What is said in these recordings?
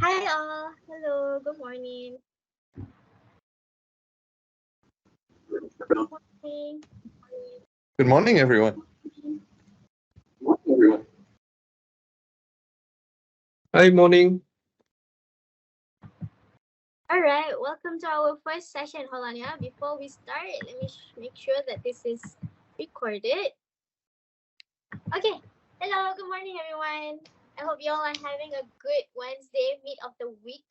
Hi all. Hello. Good morning. Good morning. Good morning, everyone. Hi, morning. All right. Welcome to our first session. Hold on, yeah. Before we start, let me make sure that this is recorded. Okay. Hello. Good morning, everyone. I hope you all are having a good Wednesday, mid of the week.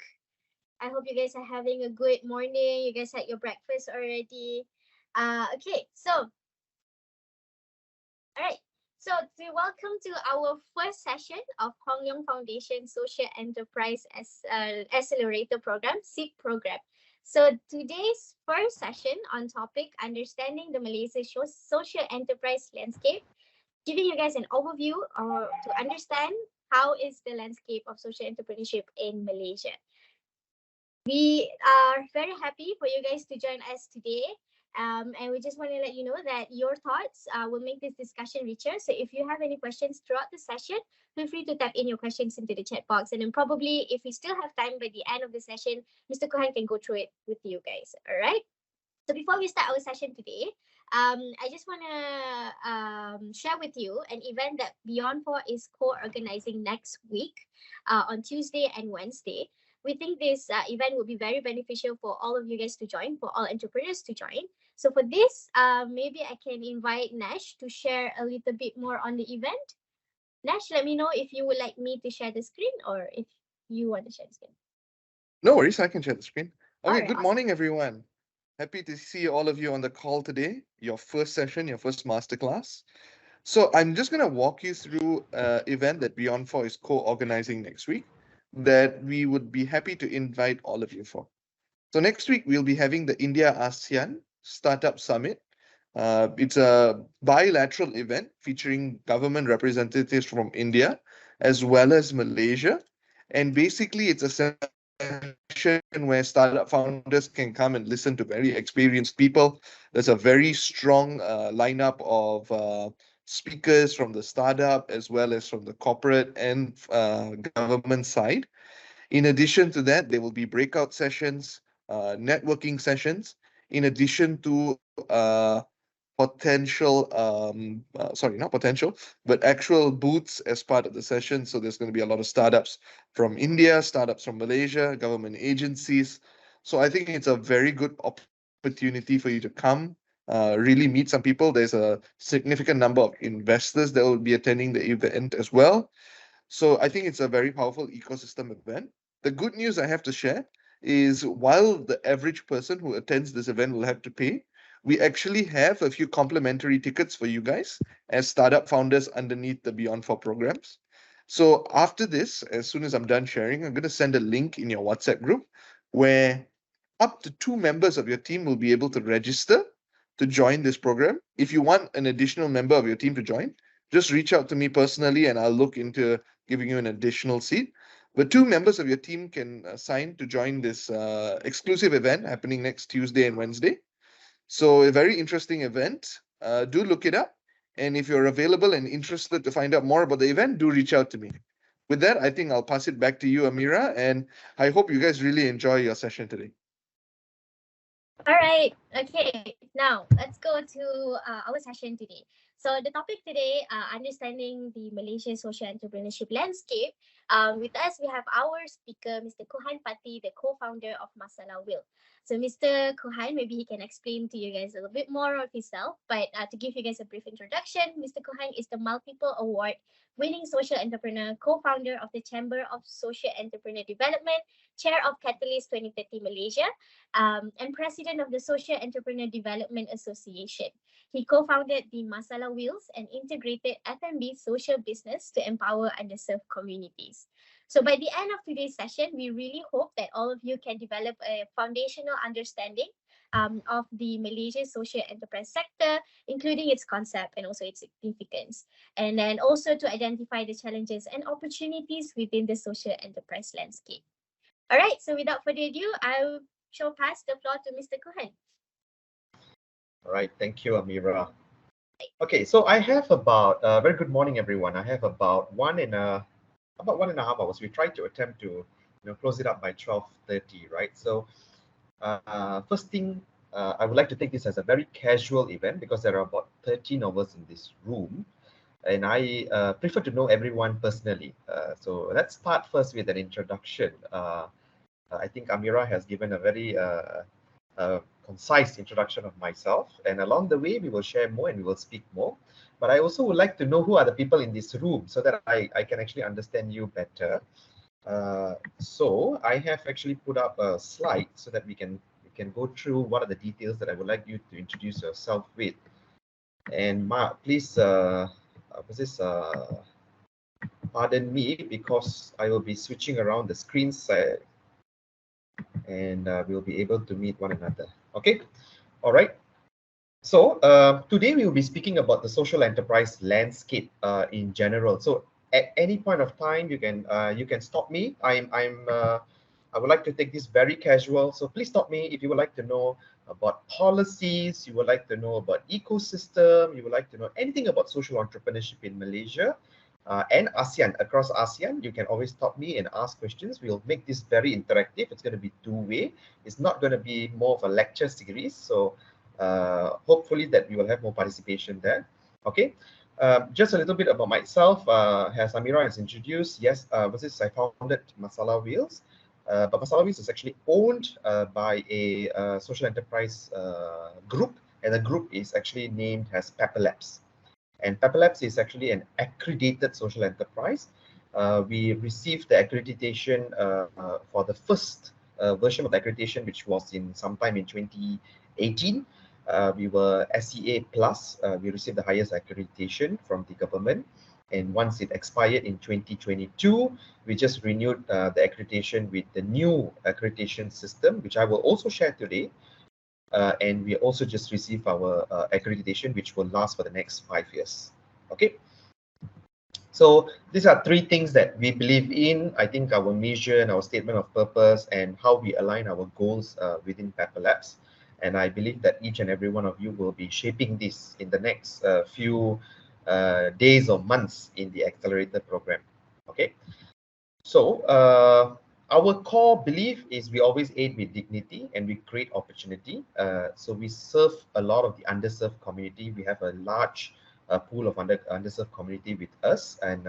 I hope you guys are having a good morning. You guys had your breakfast already. Okay. So, all right. So, to welcome to our first session of Hong Leong Foundation Social Enterprise Accelerator Program, SeAP program. So, today's first session on topic understanding the Malaysia social enterprise landscape, giving you guys an overview or to understand how is the landscape of social entrepreneurship in Malaysia. We are very happy for you guys to join us today. And we just want to let you know that your thoughts will make this discussion richer. So if you have any questions throughout the session, feel free to type in your questions into the chat box. And then probably if we still have time by the end of the session, Mr. Kohan can go through it with you guys. All right. So before we start our session today, I just want to share with you an event that Beyond4 is co-organizing next week on Tuesday and Wednesday. We think this event will be very beneficial for all of you guys to join, for all entrepreneurs to join. So for this, maybe I can invite Nash to share a little bit more on the event. Nash, let me know if you would like me to share the screen or if you want to share the screen. No worries, I can share the screen. Okay, Alright, good awesome. morning, everyone. Happy to see all of you on the call today, your first session, your first masterclass. So I'm just going to walk you through an event that Beyond4 is co-organizing next week that we would be happy to invite all of you for. So next week, we'll be having the India-ASEAN Startup Summit. It's a bilateral event featuring government representatives from India as well as Malaysia. And basically, it's a session where startup founders can come and listen to very experienced people. There's a very strong lineup of speakers from the startup as well as from the corporate and government side. In addition to that, there will be breakout sessions, networking sessions, in addition to not potential, but actual booths as part of the session. So there's going to be a lot of startups from India, startups from Malaysia, government agencies. So I think it's a very good opportunity for you to come, really meet some people. There's a significant number of investors that will be attending the event as well. So I think it's a very powerful ecosystem event. The good news I have to share is while the average person who attends this event will have to pay, we actually have a few complimentary tickets for you guys as startup founders underneath the Beyond4 programs. So after this, as soon as I'm done sharing, I'm going to send a link in your WhatsApp group where up to 2 members of your team will be able to register to join this program. If you want an additional member of your team to join, just reach out to me personally and I'll look into giving you an additional seat. But 2 members of your team can sign to join this exclusive event happening next Tuesday and Wednesday. So a very interesting event. Do look it up. And if you're available and interested to find out more about the event, do reach out to me. With that, I think I'll pass it back to you, Amira, and I hope you guys really enjoy your session today. All right. Okay. Now let's go to our session today. So the topic today, understanding the Malaysian social entrepreneurship landscape. With us, we have our speaker, Mr. Kohan Pati, the co-founder of Masala Will. So Mr. Kohan, maybe he can explain to you guys a little bit more of himself. But to give you guys a brief introduction, Mr. Kohan is the multiple award winning social entrepreneur, co-founder of the Chamber of Social Entrepreneur Development, chair of Catalyst 2030 Malaysia, and president of the Social Entrepreneur Development Association. He co-founded the Masala Wheels, an integrated F&B social business to empower underserved communities. So by the end of today's session, we really hope that all of you can develop a foundational understanding of the Malaysian social enterprise sector, including its concept and also its significance. And then also to identify the challenges and opportunities within the social enterprise landscape. All right, so without further ado, I shall pass the floor to Mr. Kohan. All right, thank you, Amira. Okay, so I have about very good morning, everyone. I have about 1.5 hours. We tried to attempt to close it up by 12:30, right? So first thing, I would like to take this as a very casual event because there are about 13 of us in this room, and I prefer to know everyone personally. So let's start first with an introduction. I think Amira has given a very concise introduction of myself, and along the way we will share more and we will speak more. But I also would like to know who are the people in this room so that I can actually understand you better. So I have actually put up a slide so that we can go through what are the details that I would like you to introduce yourself with. And please, pardon me because I will be switching around the screens and we'll be able to meet one another. Okay, all right. So today we will be speaking about the social enterprise landscape in general. So at any point of time, you can stop me. I would like to take this very casual. So please stop me if you would like to know about policies, you would like to know about ecosystem, you would like to know anything about social entrepreneurship in Malaysia and ASEAN, across ASEAN. You can always stop me and ask questions. We'll make this very interactive. It's going to be two-way. It's not going to be more of a lecture series. So hopefully that we will have more participation there. Okay. Just a little bit about myself. As Amira has introduced, yes, I founded Masala Wheels. But Masala Wheels is actually owned by a social enterprise group, and the group is actually named as Pepper Labs. And Pepper Labs is actually an accredited social enterprise. We received the accreditation for the first version of the accreditation, which was in sometime in 2018. We were SeA Plus. We received the highest accreditation from the government. And once it expired in 2022, we just renewed the accreditation with the new accreditation system, which I will also share today. And we also just received our accreditation, which will last for the next 5 years. Okay. So these are three things that we believe in. I think our mission, our statement of purpose, and how we align our goals within Pepper Labs. And I believe that each and every one of you will be shaping this in the next few days or months in the accelerator program. Okay. So our core belief is we always aid with dignity and we create opportunity. So we serve a lot of the underserved community. We have a large pool of underserved community with us, and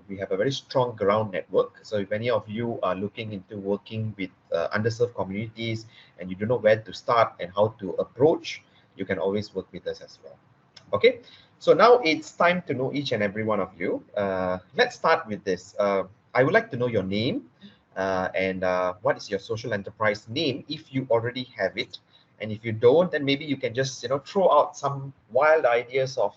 we have a very strong ground network. So if any of you are looking into working with underserved communities and you don't know where to start and how to approach, you can always work with us as well. Okay, so now it's time to know each and every one of you. Let's start with this. I would like to know your name and what is your social enterprise name if you already have it. And if you don't, then maybe you can just throw out some wild ideas of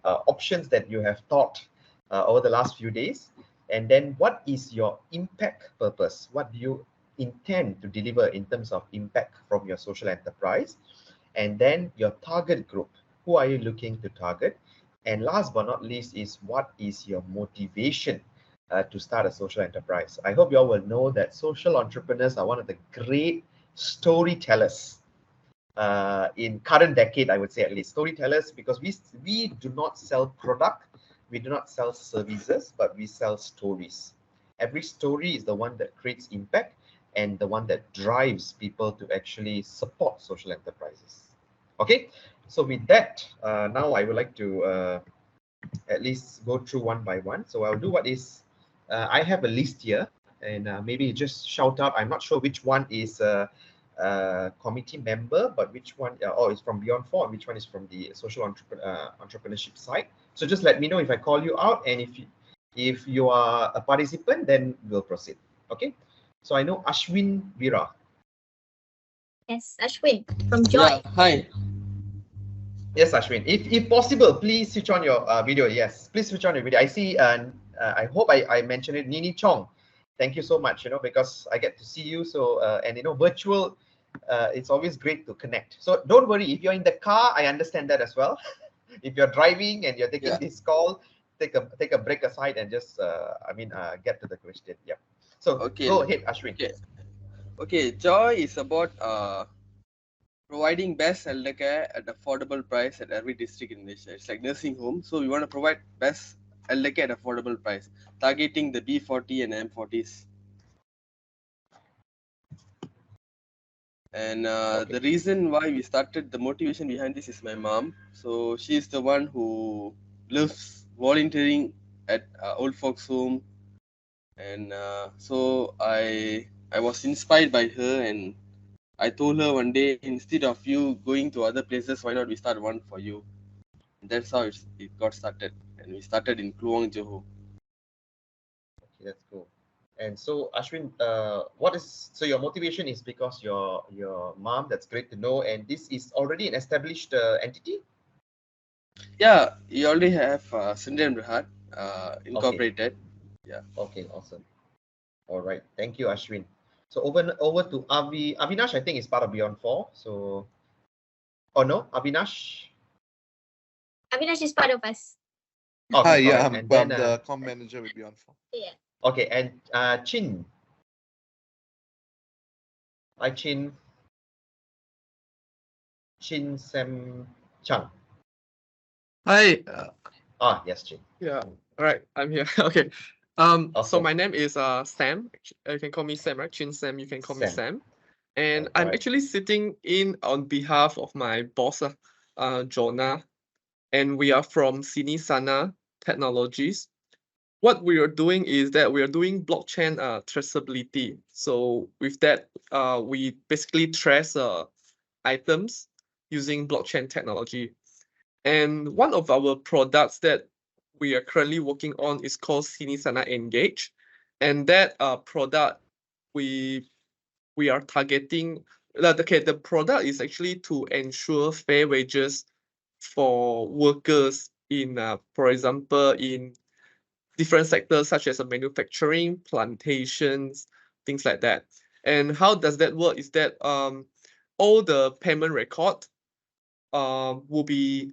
options that you have thought over the last few days. And then what is your impact purpose? What do you intend to deliver in terms of impact from your social enterprise? And then your target group. Who are you looking to target? And last but not least is what is your motivation to start a social enterprise? I hope you all will know that social entrepreneurs are one of the great storytellers in current decade, I would say, at least storytellers, because we do not sell product, we do not sell services, but we sell stories. Every story is the one that creates impact and the one that drives people to actually support social enterprises. Okay, so with that, now I would like to at least go through one by one. So I'll do what is, I have a list here, and maybe just shout out. I'm not sure which one is committee member, but which one is from Beyond 4 and which one is from the social entrepreneurship side. So just let me know if I call you out, and if you are a participant, then we'll proceed. Okay, so I know Ashwin Vira. Yes, Ashwin from Joy. Yeah, hi. Yes, Ashwin. If possible, please switch on your video. Yes, please switch on your video. I see, I hope I mentioned it, Nini Chong. Thank you so much, because I get to see you. So, and virtual, it's always great to connect. So don't worry, if you're in the car, I understand that as well. If you're driving and you're taking this call, take a break aside and just, get to the question. Yeah. So go ahead, Ashwin. Okay, Joy is about providing best elder care at affordable price at every district in Malaysia. It's like nursing home. So we want to provide best elder care at affordable price, targeting the B40 and M40s. And Okay. the reason why we started, the motivation behind this is my mom. So she's the one who loves volunteering at old folks home, and so I was inspired by her, and I told her one day, instead of you going to other places, why not we start one for you? And that's how it got started, and we started in Kluang, Johor. Okay, that's cool. And so Ashwin, what is so your motivation is because your mom? That's great to know. And this is already an established entity. Yeah, you already have Sundar Berhad Okay. incorporated. Yeah. Okay. Awesome. All right. Thank you, Ashwin. So over to Avinash. I think is part of Beyond Four. So, oh no, Avinash. Avinash is part of us. Hi, Okay. All yeah, right. I'm, And then I'm the com manager with Beyond 4. Yeah. okay. And Chin. Hi, Chin. Chin Sam Chang. Hi. Ah, yes, Chin. Yeah. All right. I'm here. Okay. So Awesome. my name is Sam. You can call me Sam, right? Chin Sam. You can call me Sam. Sam. And All I'm right. actually sitting in on behalf of my boss, Jonah, and we are from Sini Sana Technologies. What we are doing is that we are doing blockchain traceability. So with that, we basically trace items using blockchain technology. And one of our products that we are currently working on is called Sinisana Engage. And that product we are targeting the product is actually to ensure fair wages for workers in for example in different sectors such as manufacturing, plantations, things like that. And how does that work is that all the payment record will be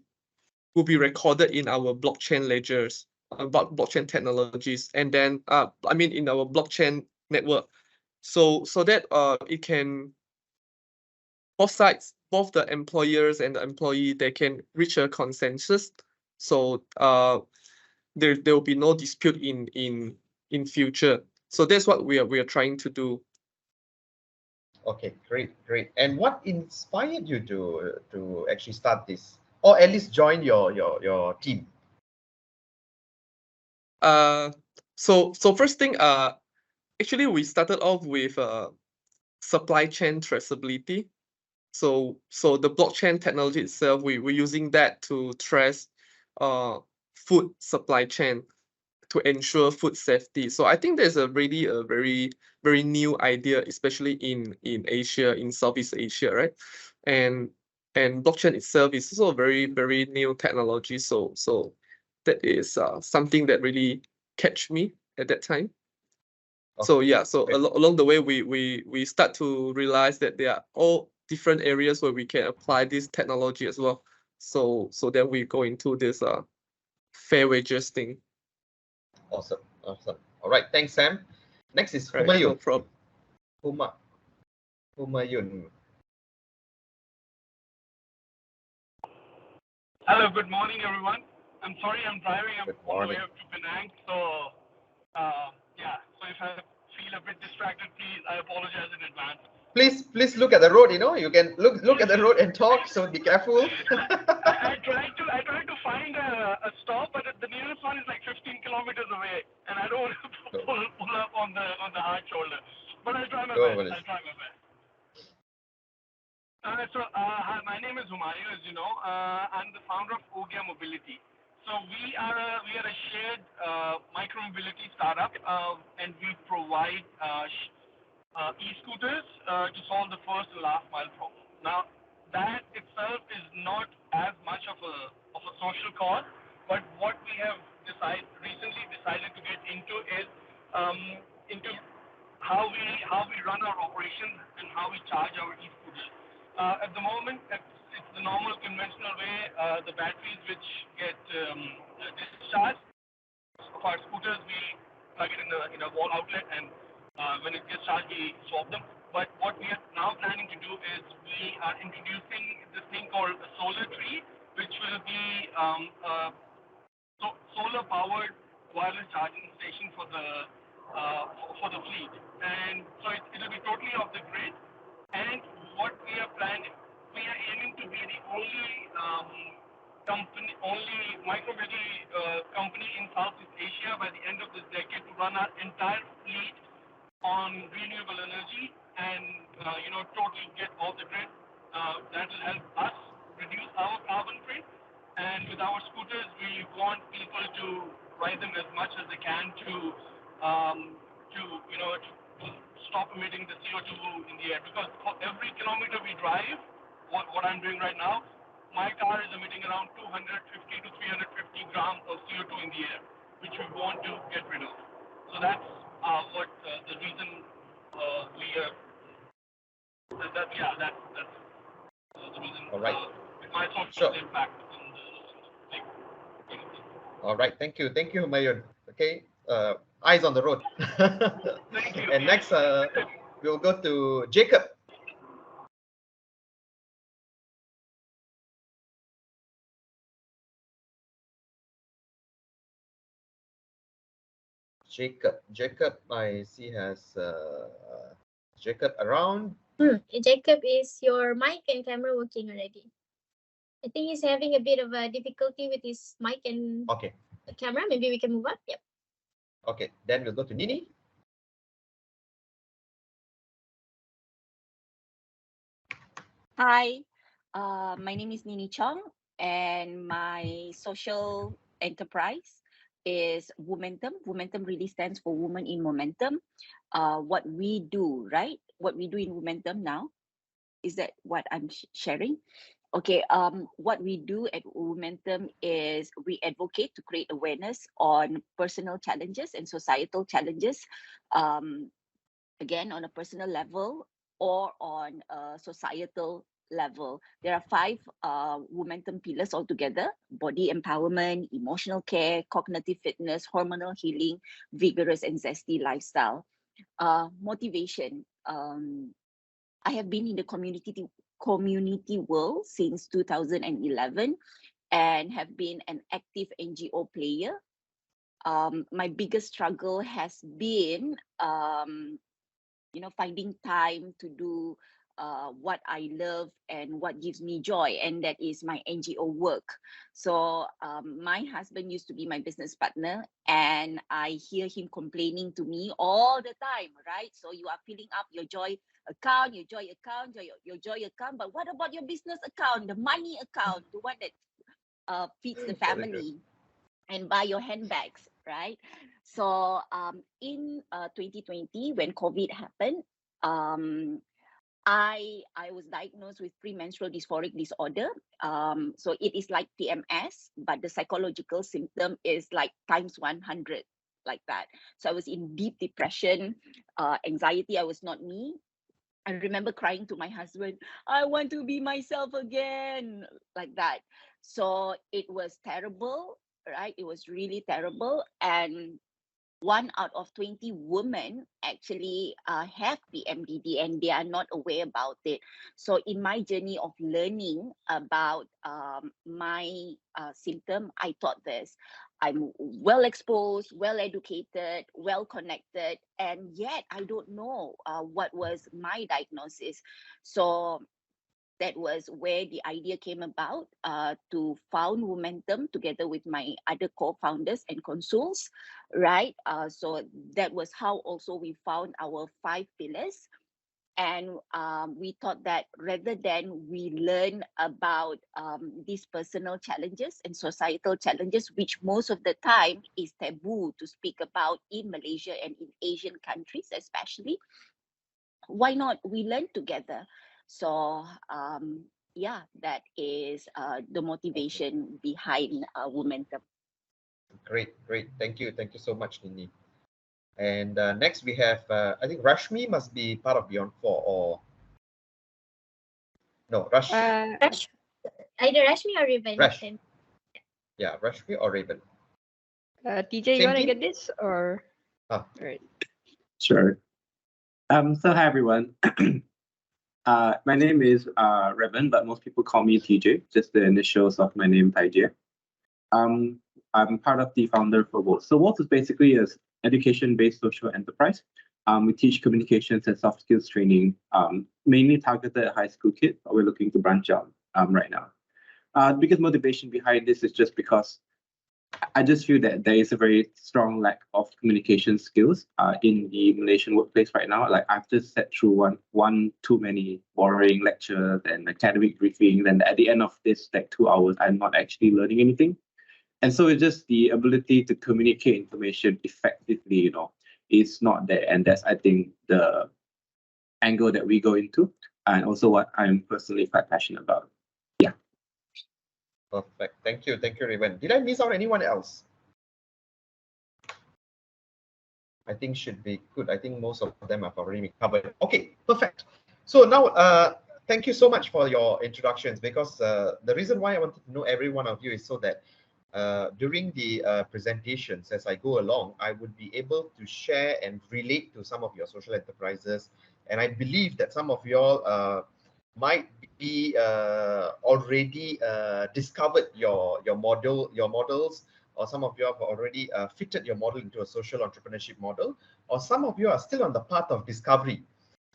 recorded in our blockchain ledgers, about blockchain technologies, and then I mean in our blockchain network, so that it can both sides, both the employers and the employee, they can reach a consensus. So there will be no dispute in future. So that's what we are trying to do. Okay, great, great. And what inspired you to actually start this, or at least join your team? Uh, so first thing, actually we started off with supply chain traceability. So the blockchain technology itself, we're using that to trace food supply chain to ensure food safety. So I think there's really a very new idea, especially in Asia, in Southeast Asia, right? And and blockchain itself is also a very new technology. So that is something that really catch me at that time. So Okay, yeah, so great. along the way, we start to realize that there are all different areas where we can apply this technology as well. So then we go into this fair wages thing. Awesome, awesome. All right, thanks, Sam. Next is Right, no Humayun. problem. Humayun. Hello, good morning, everyone. I'm sorry I'm driving. I'm Good on the way morning. up to Penang. So, yeah. So if I feel a bit distracted, please, I apologize in advance. Please look at the road. You know, you can look at the road and talk. So be careful. I tried to find a stop, but the nearest one is like 15 kilometers away, and I don't want to pull up on the hard shoulder. But I'll try my No best. worries. I'll try my best. Hi, my name is Humayun, as you know. I'm the founder of Ogia Mobility. So we are a shared micro-mobility startup, and we provide e-scooters to solve the first and last mile problem. Now, that itself is not as much of a social cause, but what we have recently decided to get into is into how we run our operations and how we charge our e-scooters. At the moment, it's the normal conventional way. The batteries which get discharged of our scooters, we plug it in a wall outlet, and when it gets charged, we swap them. But what we are now planning to do is we are introducing this thing called a solar tree, which will be solar powered wireless charging station for the fleet, and so it'll be totally off the grid. And what we are planning, we are aiming to be the only company, only micromobility company in Southeast Asia by the end of this decade to run our entire fleet on renewable energy and totally get off the grid. That will help us reduce our carbon print. And with our scooters, we want people to ride them as much as they can to stop emitting the CO2 in the air. Because for every kilometer we drive, what I'm doing right now, my car is emitting around 250 to 350 grams of CO2 in the air, which we want to get rid of. So that's what the reason we are. That's the reason. All right. My social Sure. impact on the like. All right. Thank you, Humayun. Okay. Eyes on the road. Thank you. And next, we'll go to Jacob. Jacob, I see has Jacob around. Jacob, is your mic and camera working already? I think he's having a bit of a difficulty with his mic and Okay. camera. Maybe we can move on. Yep. Okay. Then we'll go to Nini. Hi, my name is Nini Chong, and my social enterprise is Womentum. Womentum really stands for Women in Momentum. What we do, right? What we do in Womentum now, is that what I'm sharing? Okay, what we do at Womentum is we advocate to create awareness on personal challenges and societal challenges, again, on a personal level or on a societal level. There are 5 Womentum pillars altogether: body empowerment, emotional care, cognitive fitness, hormonal healing, vigorous and zesty lifestyle. Motivation. I have been in the community world since 2011 and have been an active NGO player. My biggest struggle has been finding time to do what I love and what gives me joy, and that is my NGO work. So my husband used to be my business partner, and I hear him complaining to me all the time, right? So you are filling up your joy account, your joy account, your joy account, but what about your business account, the money account, the one that feeds the family and buy your handbags, right? So in 2020, when COVID happened, I was diagnosed with premenstrual dysphoric disorder. So it is like PMS, but the psychological symptom is like times 100, like that. So I was in deep depression, anxiety. I was not me. I remember crying to my husband, I want to be myself again, like that. So it was terrible, right? It was really terrible. And 1 out of 20 women actually have PMDD and they are not aware about it. So in my journey of learning about my symptom, I thought this: I'm well exposed, well educated, well connected, and yet I don't know what was my diagnosis. So that was where the idea came about, to found Womentum together with my other co-founders and consuls, right? So that was how also we found our 5 pillars. And we thought that rather than we learn about these personal challenges and societal challenges, which most of the time is taboo to speak about in Malaysia and in Asian countries especially, why not we learn together? So yeah, that is the motivation behind Womentum. Great. Thank you so much, Nini. And next we have, I think Rashmi must be part of Beyond 4, or no, Either Rashmi or Riven. Rash. Yeah, Rashmi or Raven. TJ, you want to get this or? All right. Sure. So hi everyone. My name is Revan, but most people call me TJ, just the initials of my name, Taijie. I'm part of the founder for WOLT. So WOLT is basically an education-based social enterprise. We teach communications and soft skills training mainly targeted at high school kids, but we're looking to branch out right now. The biggest motivation behind this is just because I just feel that there is a very strong lack of communication skills in the Malaysian workplace right now. Like I've just sat through one too many boring lectures and academic briefings, and at the end of this like 2 hours, I'm not actually learning anything. And so it's just the ability to communicate information effectively, you know, is not there. And that's, I think, the angle that we go into, and also what I'm personally quite passionate about. Yeah. Perfect. Thank you, Raven. Did I miss out anyone else? I think should be good. I think most of them have already been covered. Okay, perfect. So now, thank you so much for your introductions, because the reason why I wanted to know every one of you is so that during the presentations, as I go along, I would be able to share and relate to some of your social enterprises. And I believe that some of you all might be already discovered your models, or some of you have already fitted your model into a social entrepreneurship model, or some of you are still on the path of discovery.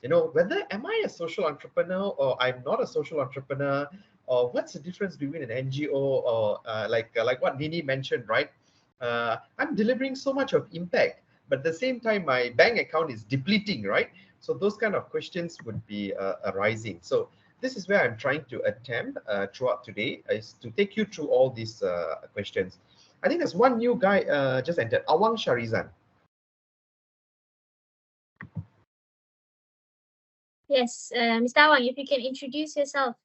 You know, whether am I a social entrepreneur or I'm not a social entrepreneur, or what's the difference between an NGO or like what Nini mentioned, right? I'm delivering so much of impact, but at the same time, my bank account is depleting, right? So those kind of questions would be arising. So this is where I'm trying to attempt throughout today, is to take you through all these questions. I think there's one new guy just entered, Awang Sharizan. Yes, Mr. Awang, if you can introduce yourself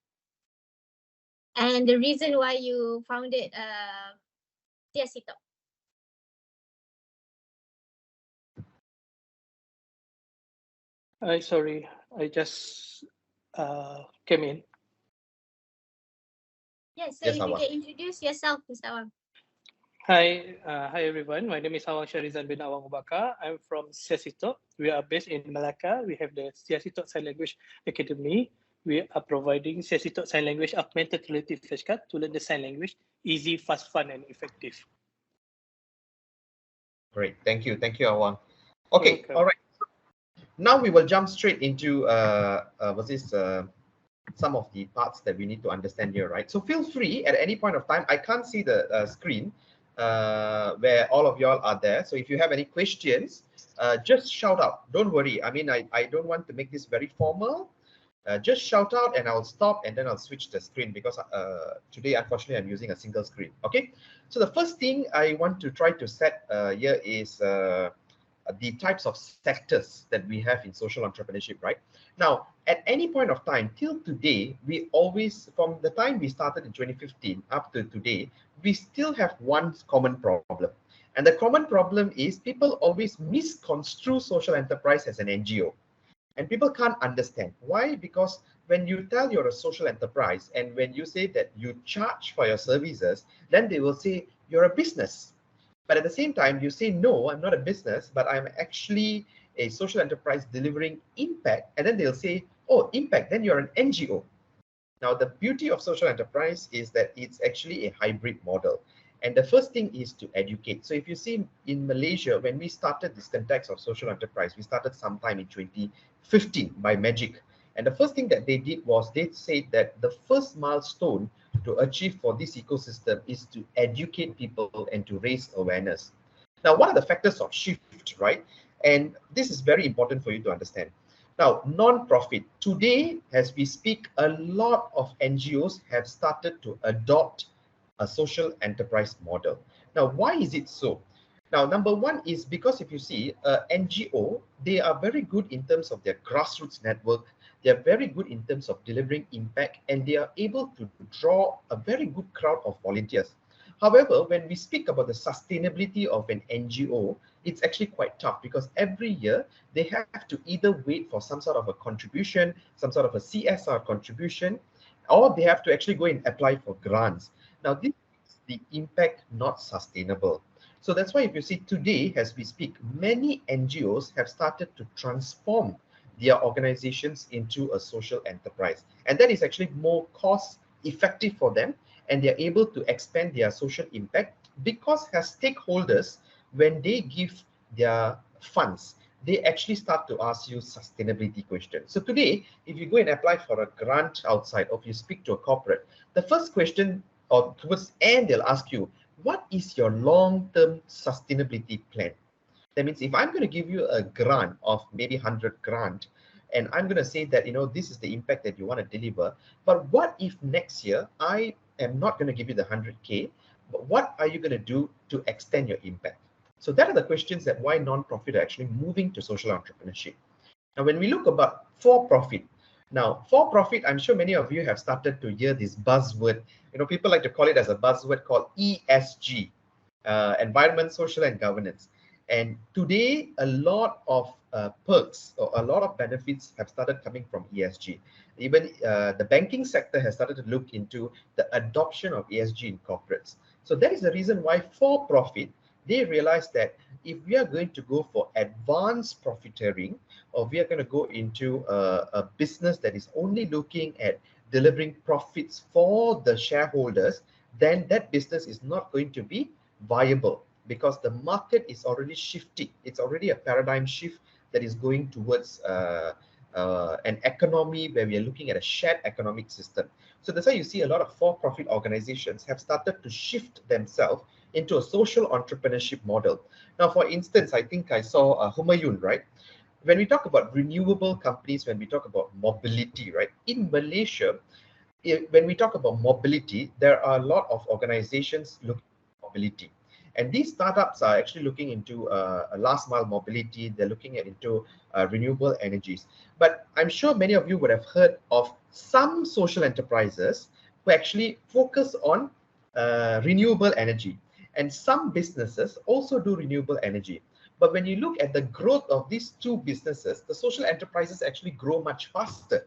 and the reason why you founded SeAP. Sorry, I just came in. Yes, so Yes, if you Awang. can introduce yourself, Mr. Awang. Hi everyone. My name is Awang Sharizan bin Awang Ubaka. I'm from SeAP. We are based in Malacca. We have the SeAP Sign Language Academy. We are providing SeAP Sign Language augmented reality flashcard to learn the sign language easy, fast, fun, and effective. Great, thank you, Awang. Okay, all right. Now we will jump straight into some of the parts that we need to understand here, right? So feel free at any point of time. I can't see the screen where all of y'all are there. So if you have any questions, just shout out. Don't worry. I mean, I don't want to make this very formal. Just shout out and I'll stop, and then I'll switch the screen, because today, unfortunately, I'm using a single screen. Okay. So the first thing I want to try to set here is the types of sectors that we have in social entrepreneurship, right? Now, at any point of time till today, we always, from the time we started in 2015 up to today, we still have one common problem. And the common problem is people always misconstrue social enterprise as an NGO. And people can't understand. Why? Because when you tell you're a social enterprise, and when you say that you charge for your services, then they will say you're a business. But at the same time, you say, no, I'm not a business, but I'm actually a social enterprise delivering impact. And then they'll say, oh, impact, then you're an NGO. Now, the beauty of social enterprise is that it's actually a hybrid model. And the first thing is to educate. So if you see in Malaysia, when we started this context of social enterprise, we started sometime in 2015 by Magic. And the first thing that they did was they said that the first milestone to achieve for this ecosystem is to educate people and to raise awareness. Now, what are the factors of shift, right? And this is very important for you to understand. Now, non-profit. Today, as we speak, a lot of NGOs have started to adopt a social enterprise model. Now, why is it so? Now, number one is because if you see NGO, they are very good in terms of their grassroots network. They are very good in terms of delivering impact, and they are able to draw a very good crowd of volunteers. However, when we speak about the sustainability of an NGO, it's actually quite tough, because every year they have to either wait for some sort of a contribution, some sort of a CSR contribution, or they have to actually go and apply for grants. Now, this makes the impact not sustainable. So that's why if you see today, as we speak, many NGOs have started to transform their organizations into a social enterprise. And that is actually more cost effective for them, and they're able to expand their social impact, because as stakeholders, when they give their funds, they actually start to ask you sustainability questions. So today, if you go and apply for a grant outside, or if you speak to a corporate, the first question or towards the end, they'll ask you, what is your long-term sustainability plan? That means if I'm going to give you a grant of maybe 100 grant, and I'm going to say that, this is the impact that you want to deliver, but what if next year I am not going to give you the 100K, but what are you going to do to extend your impact? So that are the questions that why non-profit are actually moving to social entrepreneurship. Now, when we look about for-profit, now for-profit, I'm sure many of you have started to hear this buzzword. People like to call it as a buzzword called ESG, environment, social, and governance. And today, a lot of perks or a lot of benefits have started coming from ESG. Even the banking sector has started to look into the adoption of ESG in corporates. So that is the reason why for-profit, they realize that if we are going to go for advanced profiteering, or we are going to go into a business that is only looking at delivering profits for the shareholders, then that business is not going to be viable, because the market is already shifting. It's already a paradigm shift that is going towards an economy where we are looking at a shared economic system. So that's why you see a lot of for-profit organizations have started to shift themselves into a social entrepreneurship model. Now, for instance, I think I saw Humayun, right? When we talk about renewable companies, when we talk about mobility, right? In Malaysia, when we talk about mobility, there are a lot of organizations looking at mobility. And these startups are actually looking into a last mile mobility. They're looking into renewable energies. But I'm sure many of you would have heard of some social enterprises who actually focus on renewable energy. And some businesses also do renewable energy. But when you look at the growth of these two businesses, the social enterprises actually grow much faster,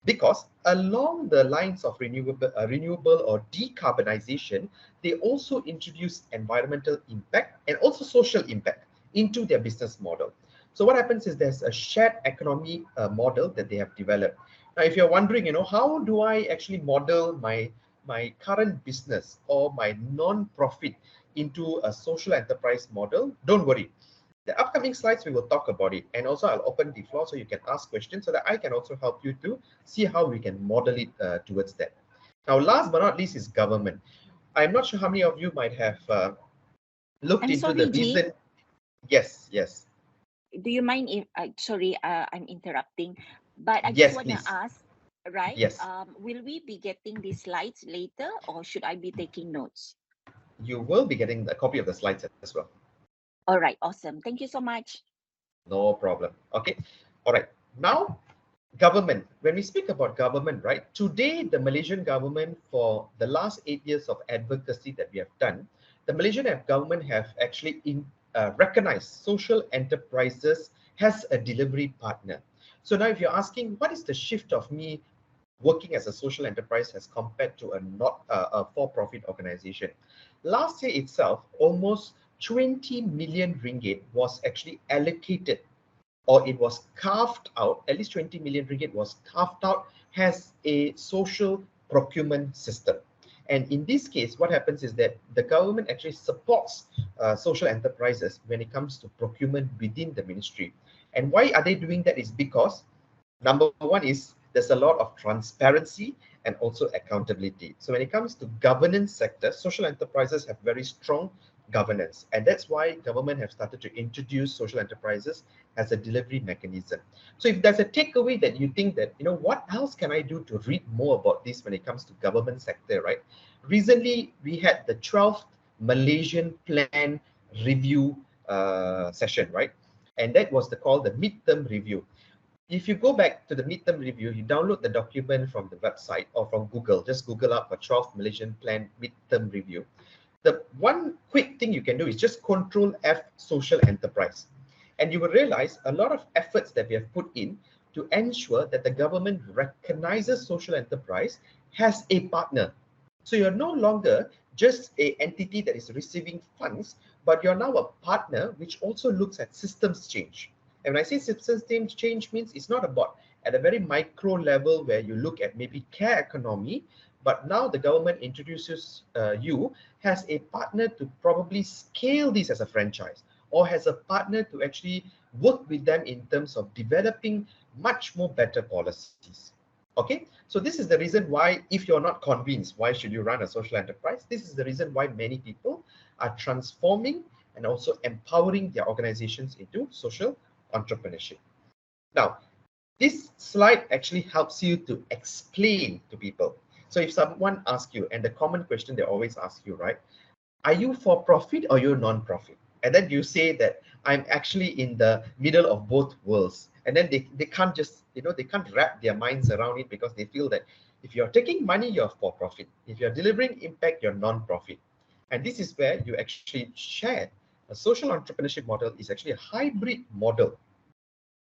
because along the lines of renewable or decarbonization, they also introduce environmental impact and also social impact into their business model. So what happens is there's a shared economy model that they have developed. Now, if you're wondering, how do I actually model my current business or my non-profit into a social enterprise model, don't worry. The upcoming slides, we will talk about it. And also I'll open the floor so you can ask questions so that I can also help you to see how we can model it towards that. Now, last but not least is government. I'm not sure how many of you might have looked into the reason. Yes. Do you mind if, sorry, I'm interrupting, but I yes, just want to ask, right? Yes. Will we be getting these slides later, or should I be taking notes? You will be getting a copy of the slides as well. All right, awesome. Thank you so much. No problem. Okay. All right. Now, government. When we speak about government, right? Today, the Malaysian government, for the last 8 years of advocacy that we have done, the Malaysian government have actually recognized social enterprises as a delivery partner. So now if you're asking, what is the shift of me working as a social enterprise as compared to a for-profit organization? Last year itself, almost 20 million ringgit was actually allocated, or it was carved out, at least 20 million ringgit was carved out as a social procurement system. And in this case, what happens is that the government actually supports social enterprises when it comes to procurement within the ministry. And why are they doing that is because, number one is there's a lot of transparency and also accountability. So when it comes to governance sector, social enterprises have very strong governance, and that's why government have started to introduce social enterprises as a delivery mechanism. So if there's a takeaway that you think that, what else can I do to read more about this when it comes to government sector, right? Recently, we had the 12th Malaysian Plan Review session, right? And that was called the midterm review. If you go back to the midterm review, you download the document from the website or from Google. Just Google up a 12th Malaysian Plan midterm review. The one quick thing you can do is just Control F social enterprise. And you will realize a lot of efforts that we have put in to ensure that the government recognizes social enterprise as a partner. So you're no longer just an entity that is receiving funds, but you're now a partner which also looks at systems change. And when I say systems change, means it's not about at a very micro level where you look at maybe care economy, but now the government introduces you as a partner to probably scale this as a franchise, or as a partner to actually work with them in terms of developing much more better policies. Okay, so this is the reason why, if you're not convinced, why should you run a social enterprise? This is the reason why many people are transforming and also empowering their organizations into social entrepreneurship. Now, this slide actually helps you to explain to people. So if someone asks you, and the common question they always ask you, right? Are you for profit or you're non-profit? And then you say that I'm actually in the middle of both worlds. And then they can't just, they can't wrap their minds around it, because they feel that if you're taking money, you're for profit. If you're delivering impact, you're non-profit. And this is where you actually share a social entrepreneurship model is actually a hybrid model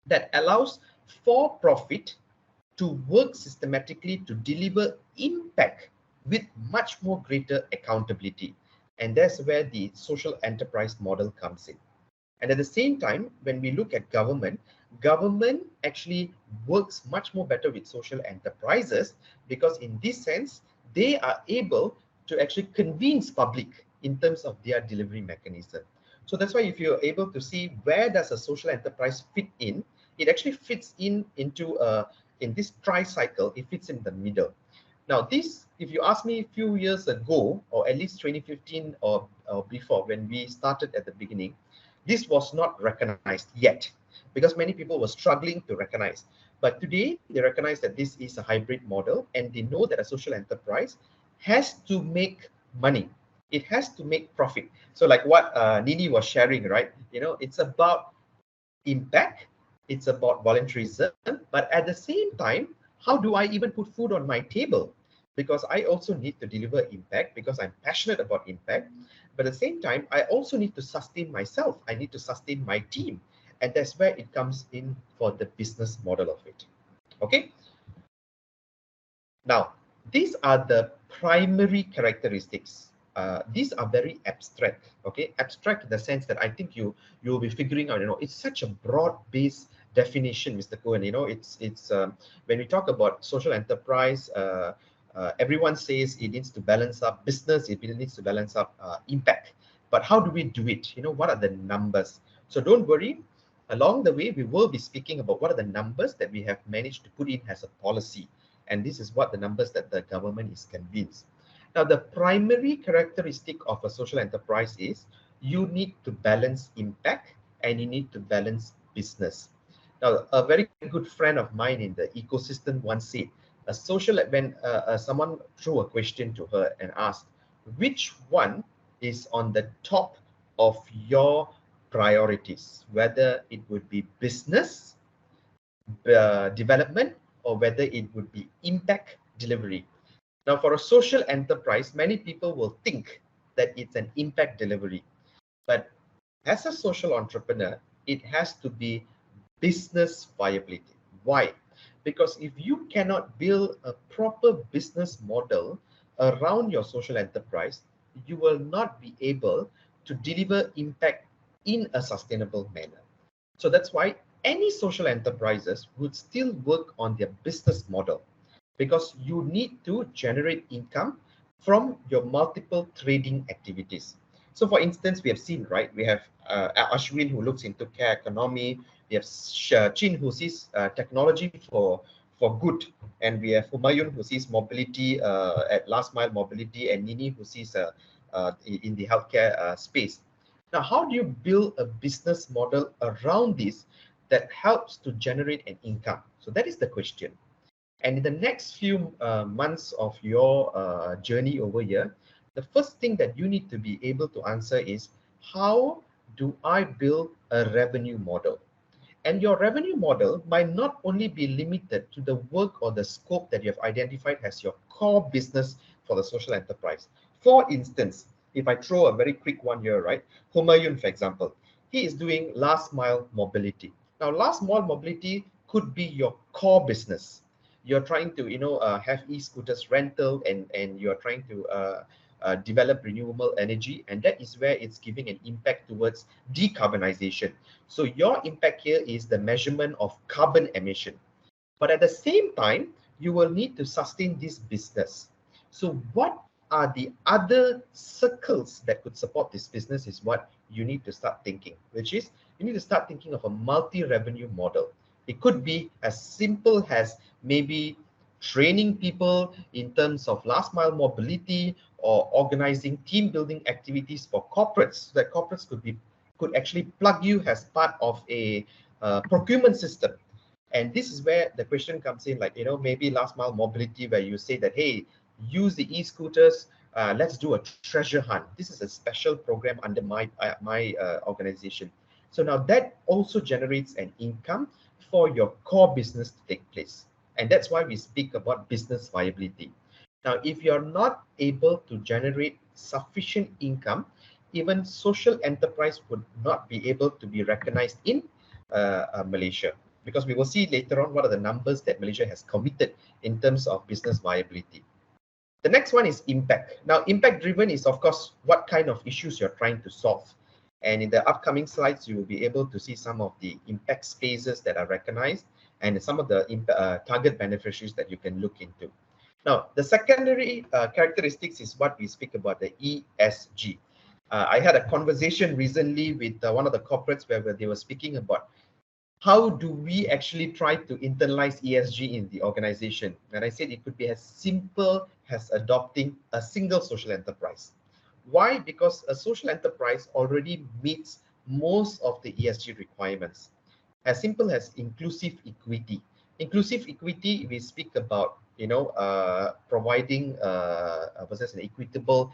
that allows for profit to work systematically to deliver impact with much more greater accountability. And that's where the social enterprise model comes in. And at the same time, when we look at government actually works much more better with social enterprises, because in this sense, they are able to actually convince public in terms of their delivery mechanism. So that's why if you're able to see where does a social enterprise fit in, it actually fits into in this tricycle, it fits in the middle. Now this, if you ask me a few years ago, or at least 2015 or before, when we started at the beginning, this was not recognized yet, because many people were struggling to recognize. But today, they recognize that this is a hybrid model, and they know that a social enterprise has to make money. It has to make profit. So like what Nini was sharing, right? It's about impact, it's about voluntarism, but at the same time, how do I even put food on my table? Because I also need to deliver impact, because I'm passionate about impact. But at the same time, I also need to sustain myself. I need to sustain my team. And that's where it comes in for the business model of it. Okay. Now, these are the primary characteristics. These are very abstract. Okay, abstract in the sense that I think you'll be figuring out. It's such a broad-based definition, Mr. Cohen. It's when we talk about social enterprise, everyone says it needs to balance up business, it needs to balance up impact. But how do we do it? What are the numbers? So don't worry. Along the way, we will be speaking about what are the numbers that we have managed to put in as a policy. And this is what the numbers that the government is convinced. Now, the primary characteristic of a social enterprise is you need to balance impact and you need to balance business. Now, a very good friend of mine in the ecosystem once said, when someone threw a question to her and asked, which one is on the top of your priorities, whether it would be business development or whether it would be impact delivery. Now, for a social enterprise, many people will think that it's an impact delivery. But as a social entrepreneur, it has to be business viability. Why? Because if you cannot build a proper business model around your social enterprise, you will not be able to deliver impact in a sustainable manner. So that's why any social enterprises would still work on their business model, because you need to generate income from your multiple trading activities. So for instance, we have seen, right, we have Ashwin, who looks into care economy, we have Chin, who sees technology for good, and we have Humayun, who sees mobility at last mile mobility, and Nini, who sees in the healthcare space. Now, how do you build a business model around this that helps to generate an income? So that is the question. And in the next few months of your journey over here, the first thing that you need to be able to answer is, how do I build a revenue model? And your revenue model might not only be limited to the work or the scope that you have identified as your core business for the social enterprise. For instance, if I throw a very quick one here, right? Humayun, for example, he is doing last mile mobility. Now, last mile mobility could be your core business. You're trying to, have e-scooters rental, and you're trying to develop renewable energy, and that is where it's giving an impact towards decarbonization. So your impact here is the measurement of carbon emission. But at the same time, you will need to sustain this business. So what are the other circles that could support this business is what you need to start thinking, which is you need to start thinking of a multi-revenue model. It could be as simple as maybe training people in terms of last mile mobility or organizing team building activities for corporates, so that corporates could actually plug you as part of a procurement system. And this is where the question comes in, like, maybe last mile mobility, where you say that, hey, use the e-scooters, let's do a treasure hunt. This is a special program under my organization. So now that also generates an income for your core business to take place. And that's why we speak about business viability. Now, if you're not able to generate sufficient income, even social enterprise would not be able to be recognized in Malaysia, because we will see later on what are the numbers that Malaysia has committed in terms of business viability. The next one is impact. Now, impact driven is, of course, what kind of issues you're trying to solve. And in the upcoming slides, you will be able to see some of the impact spaces that are recognized and some of the target beneficiaries that you can look into. Now, the secondary characteristics is what we speak about, the ESG. I had a conversation recently with one of the corporates where they were speaking about how do we actually try to internalize ESG in the organization. And I said it could be as simple as adopting a single social enterprise. Why? Because a social enterprise already meets most of the ESG requirements. As simple as inclusive equity. Inclusive equity, we speak about, providing an equitable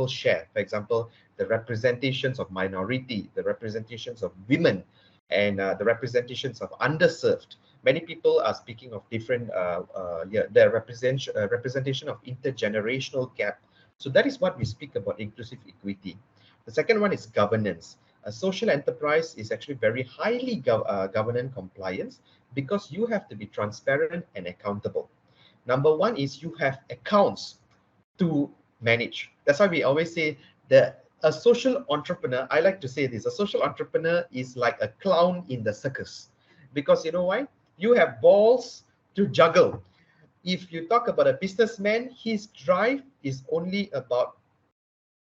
share. For example, the representations of minority, the representations of women, and the representations of underserved. Many people are speaking of different, the representation of intergenerational gap. So that is what we speak about inclusive equity. The second one is governance. A social enterprise is actually very highly governance compliance, because you have to be transparent and accountable. Number one is you have accounts to manage. That's why we always say that a social entrepreneur, I like to say this, a social entrepreneur is like a clown in the circus. Because you know why? You have balls to juggle. If you talk about a businessman, his drive is only about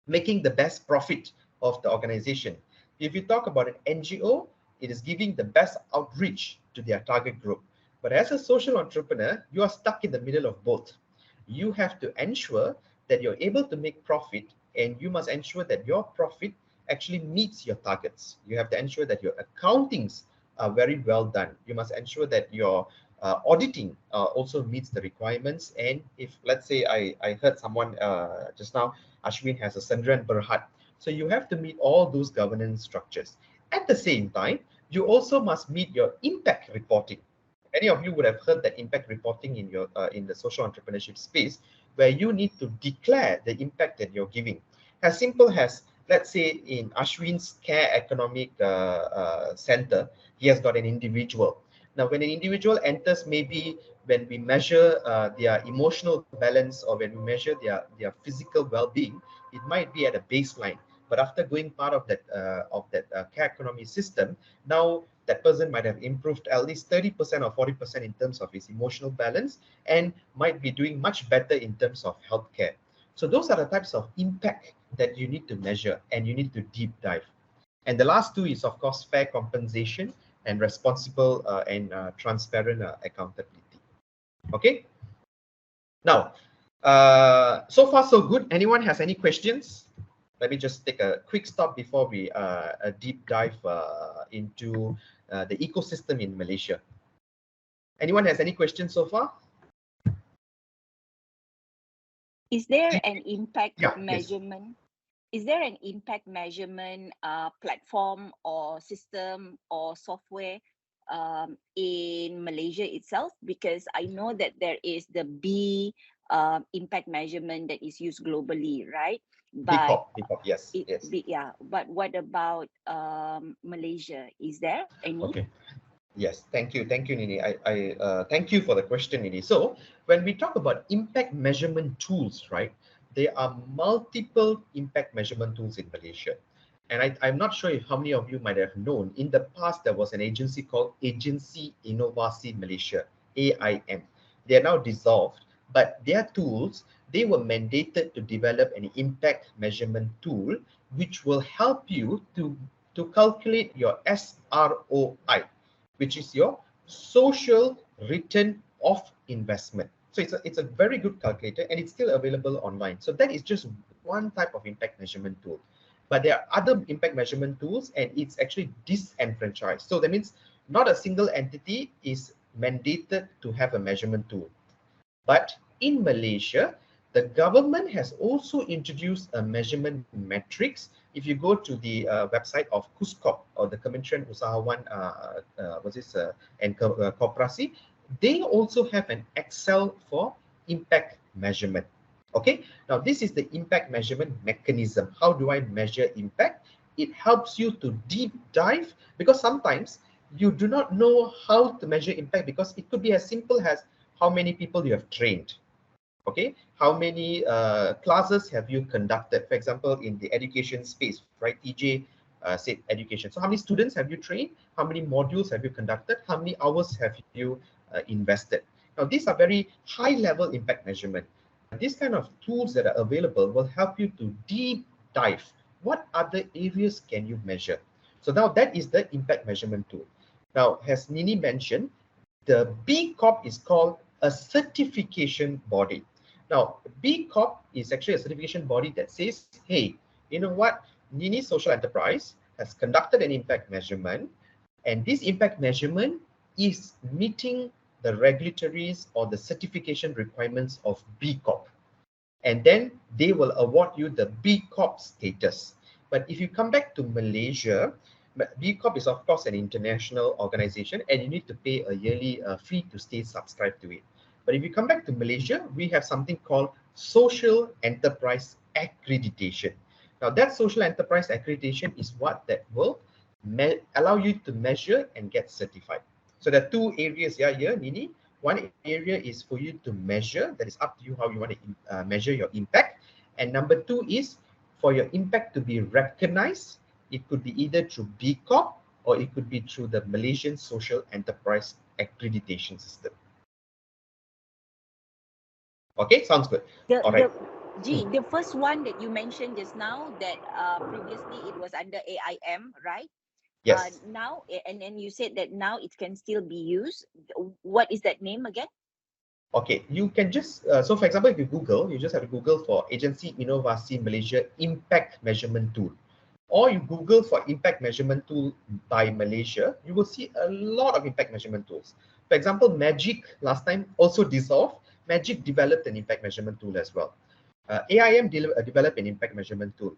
making the best profit of the organization. If you talk about an NGO, it is giving the best outreach to their target group. But as a social entrepreneur, you are stuck in the middle of both. You have to ensure that you're able to make profit, and you must ensure that your profit actually meets your targets. You have to ensure that your accountings are very well done. You must ensure that your auditing also meets the requirements. And if, let's say, I heard someone just now, Ashwin has a Sandran Berhad. So you have to meet all those governance structures. At the same time, you also must meet your impact reporting. Many of you would have heard that impact reporting in your in the social entrepreneurship space, where you need to declare the impact that you're giving. As simple as, let's say, in Ashwin's Care Economic Center, he has got an individual. Now, when an individual enters, maybe when we measure their emotional balance, or when we measure their physical well-being, it might be at a baseline. But after going part of that care economy system, now that person might have improved at least 30% or 40% in terms of his emotional balance, and might be doing much better in terms of healthcare. So those are the types of impact that you need to measure, and you need to deep dive. And the last two is, of course, fair compensation and responsible and transparent accountability. Okay. Now, so far so good. Anyone has any questions? Let me just take a quick stop before we deep dive into the ecosystem in Malaysia. Anyone has any questions so far? Is there an impact Yeah, measurement? Is there an impact measurement platform or system or software in Malaysia itself? Because I know that there is the B impact measurement that is used globally, right? But BPOP, yes, yes. Yeah, but what about Malaysia? Is there any? Okay. Yes, thank you, Nini. I thank you for the question, Nini. So when we talk about impact measurement tools, right, there are multiple impact measurement tools in Malaysia. And I'm not sure how many of you might have known, in the past there was an agency called Agency Inovasi Malaysia, AIM. They are now dissolved, but their tools, they were mandated to develop an impact measurement tool which will help you to calculate your SROI, which is your social return of investment. So it's a very good calculator, and it's still available online. So that is just one type of impact measurement tool. But there are other impact measurement tools, and it's actually disenfranchised. So that means not a single entity is mandated to have a measurement tool. But in Malaysia, the government has also introduced a measurement metrics. If you go to the website of KUSKOP, or the Kementerian Usahawan and Koperasi, they also have an Excel for impact measurement. Okay, now this is the impact measurement mechanism. How do I measure impact? It helps you to deep dive, because sometimes you do not know how to measure impact, because it could be as simple as how many people you have trained. Okay, how many classes have you conducted? For example, in the education space, right? TJ said education. So how many students have you trained? How many modules have you conducted? How many hours have you invested? Now, these are very high level impact measurement. These kind of tools that are available will help you to deep dive. What other areas can you measure? So now that is the impact measurement tool. Now, as Nini mentioned, the B Corp is called a certification body. Now, B Corp is actually a certification body that says, hey, you know what? Nini Social Enterprise has conducted an impact measurement, and this impact measurement is meeting the regulatories or the certification requirements of B Corp. And then they will award you the B Corp status. But if you come back to Malaysia, B Corp is of course an international organization, and you need to pay a yearly fee to stay subscribed to it. But if you come back to Malaysia, we have something called Social Enterprise Accreditation. Now that Social Enterprise Accreditation is what that will allow you to measure and get certified. So there are two areas here, Nini. One area is for you to measure, that is up to you how you want to measure your impact. And number two is for your impact to be recognized. It could be either through B Corp or it could be through the Malaysian Social Enterprise Accreditation System. Okay, sounds good. All right. The first one that you mentioned just now, that previously it was under AIM, right? Yes. Now, and then you said that now it can still be used. What is that name again? Okay, you can just, so for example, if you Google, you just have to Google for Agensi Inovasi Malaysia Impact Measurement Tool. Or you Google for Impact Measurement Tool by Malaysia, you will see a lot of impact measurement tools. For example, Magic last time also dissolved. Magic developed an impact measurement tool as well. AIM developed an impact measurement tool.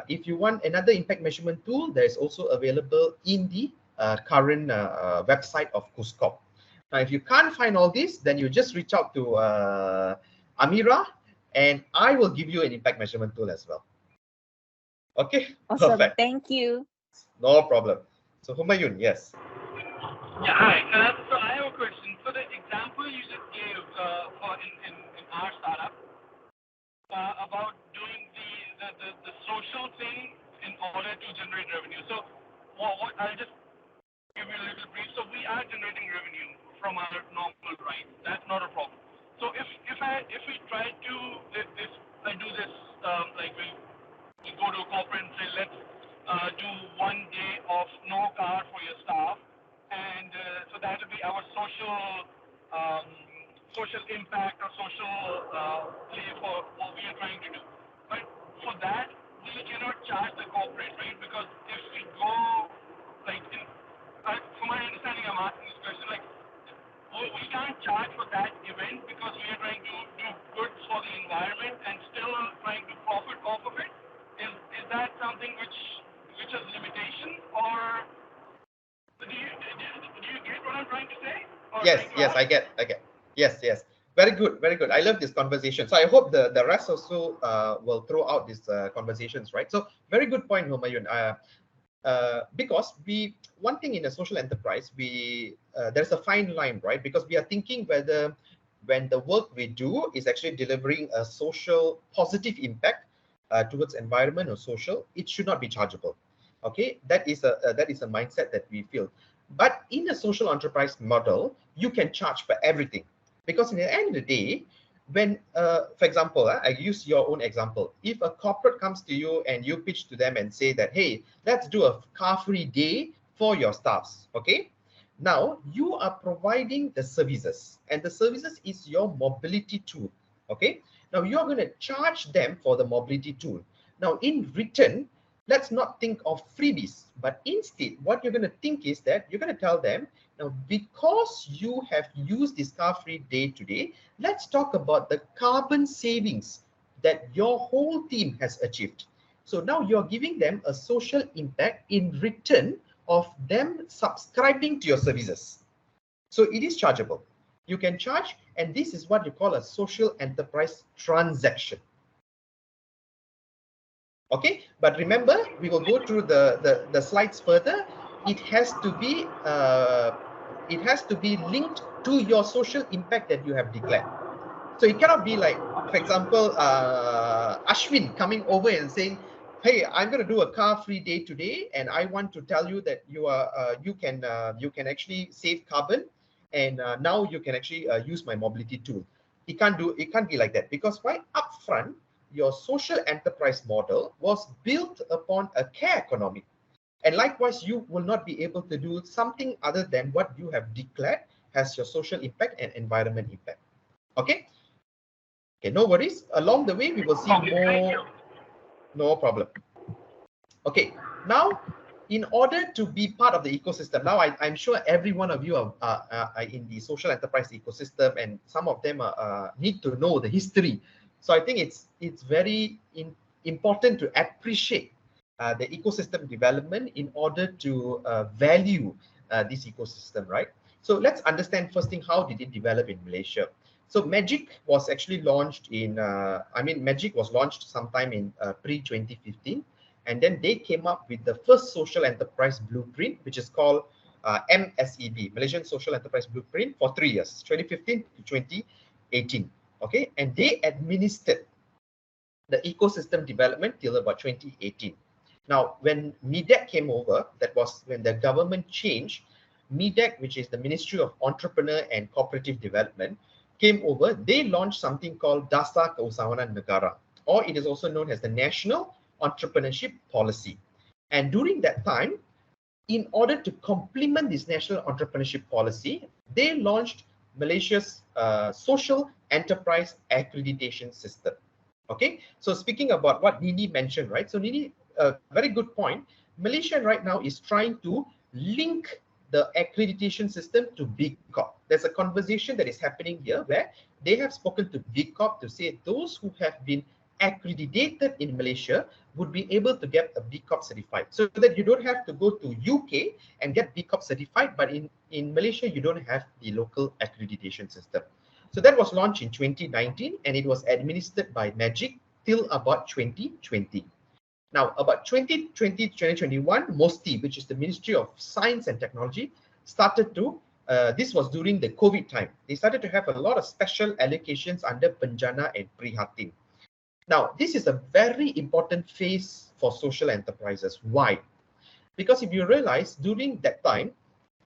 If you want another impact measurement tool, there is also available in the current website of KUSKOP. Now, if you can't find all this, then you just reach out to Amira, and I will give you an impact measurement tool as well. Okay, awesome. Perfect. Thank you. No problem. So Humayun, yes. Yeah, hi. So I have a question. So the example you just gave for in our startup about doing the social thing in order to generate revenue. So what I'll just give you a little brief. So we are generating revenue from our normal rights. That's not a problem. So if we try to I do this like we go to a corporate and say let's do 1 day of no car for your staff, and so that will be our social impact or social play for what we are trying to do. But for that we cannot charge the corporate, right? Because if we go like from my understanding, I'm asking this question like we can't charge for that event because we are trying to do good for the environment and still trying to profit off of it. Is that something which has limitation, or do you get what I'm trying to say? Yes, I get. Yes. Very good. I love this conversation. So I hope the rest also will throw out these conversations, right? So very good point, Humayun. Because one thing in a social enterprise, there's a fine line, right? Because we are thinking whether when the work we do is actually delivering a social positive impact towards environment or social, it should not be chargeable. Okay, that is a mindset that we feel. But in a social enterprise model, you can charge for everything, because in the end of the day, when, for example, I use your own example. If a corporate comes to you and you pitch to them and say that, hey, let's do a car-free day for your staffs, okay? Now, you are providing the services, and the services is your mobility tool, okay? Now, you're going to charge them for the mobility tool. Now, in return, let's not think of freebies, but instead, what you're going to think is that you're going to tell them, now, because you have used this car-free day today, let's talk about the carbon savings that your whole team has achieved. So now you're giving them a social impact in return of them subscribing to your services. So it is chargeable. You can charge, and this is what you call a social enterprise transaction. Okay, but remember, we will go through the slides further. It has to be linked to your social impact that you have declared. So it cannot be like, for example, Ashwin coming over and saying, hey, I'm going to do a car-free day today, and I want to tell you that you can actually save carbon, and now you can actually use my mobility tool. It can't be like that, because why? Upfront, your social enterprise model was built upon a care economy. And likewise, you will not be able to do something other than what you have declared has your social impact and environment impact. Okay? Okay, no worries. Along the way, we will see more. No problem. Okay, now, in order to be part of the ecosystem, now I'm sure every one of you are in the social enterprise ecosystem, and some of them need to know the history. So I think it's very important to appreciate the ecosystem development in order to value this ecosystem, right? So let's understand first thing, how did it develop in Malaysia? So Magic was actually launched in, Magic was launched sometime in pre-2015. And then they came up with the first social enterprise blueprint, which is called MSEB, Malaysian Social Enterprise Blueprint, for 3 years, 2015 to 2018. Okay, and they administered the ecosystem development till about 2018. Now, when MIDEC came over, that was when the government changed. MIDEC, which is the Ministry of Entrepreneur and Cooperative Development, came over. They launched something called Dasar Keusahawanan Negara, or it is also known as the National Entrepreneurship Policy. And during that time, in order to complement this National Entrepreneurship Policy, they launched Malaysia's Social Enterprise Accreditation System. Okay, so speaking about what Nini mentioned, right? So Nini, very good point. Malaysia right now is trying to link the accreditation system to BCOP. There's a conversation that is happening here where they have spoken to BCOP to say those who have been accredited in Malaysia would be able to get a BCOP certified, so that you don't have to go to UK and get BCOP certified, but in Malaysia, you don't have the local accreditation system. So that was launched in 2019, and it was administered by Magic till about 2020. Now, about 2020, 2021, MOSTI, which is the Ministry of Science and Technology, started to, this was during the COVID time, they started to have a lot of special allocations under Penjana and Prihatin. Now, this is a very important phase for social enterprises. Why? Because if you realize, during that time,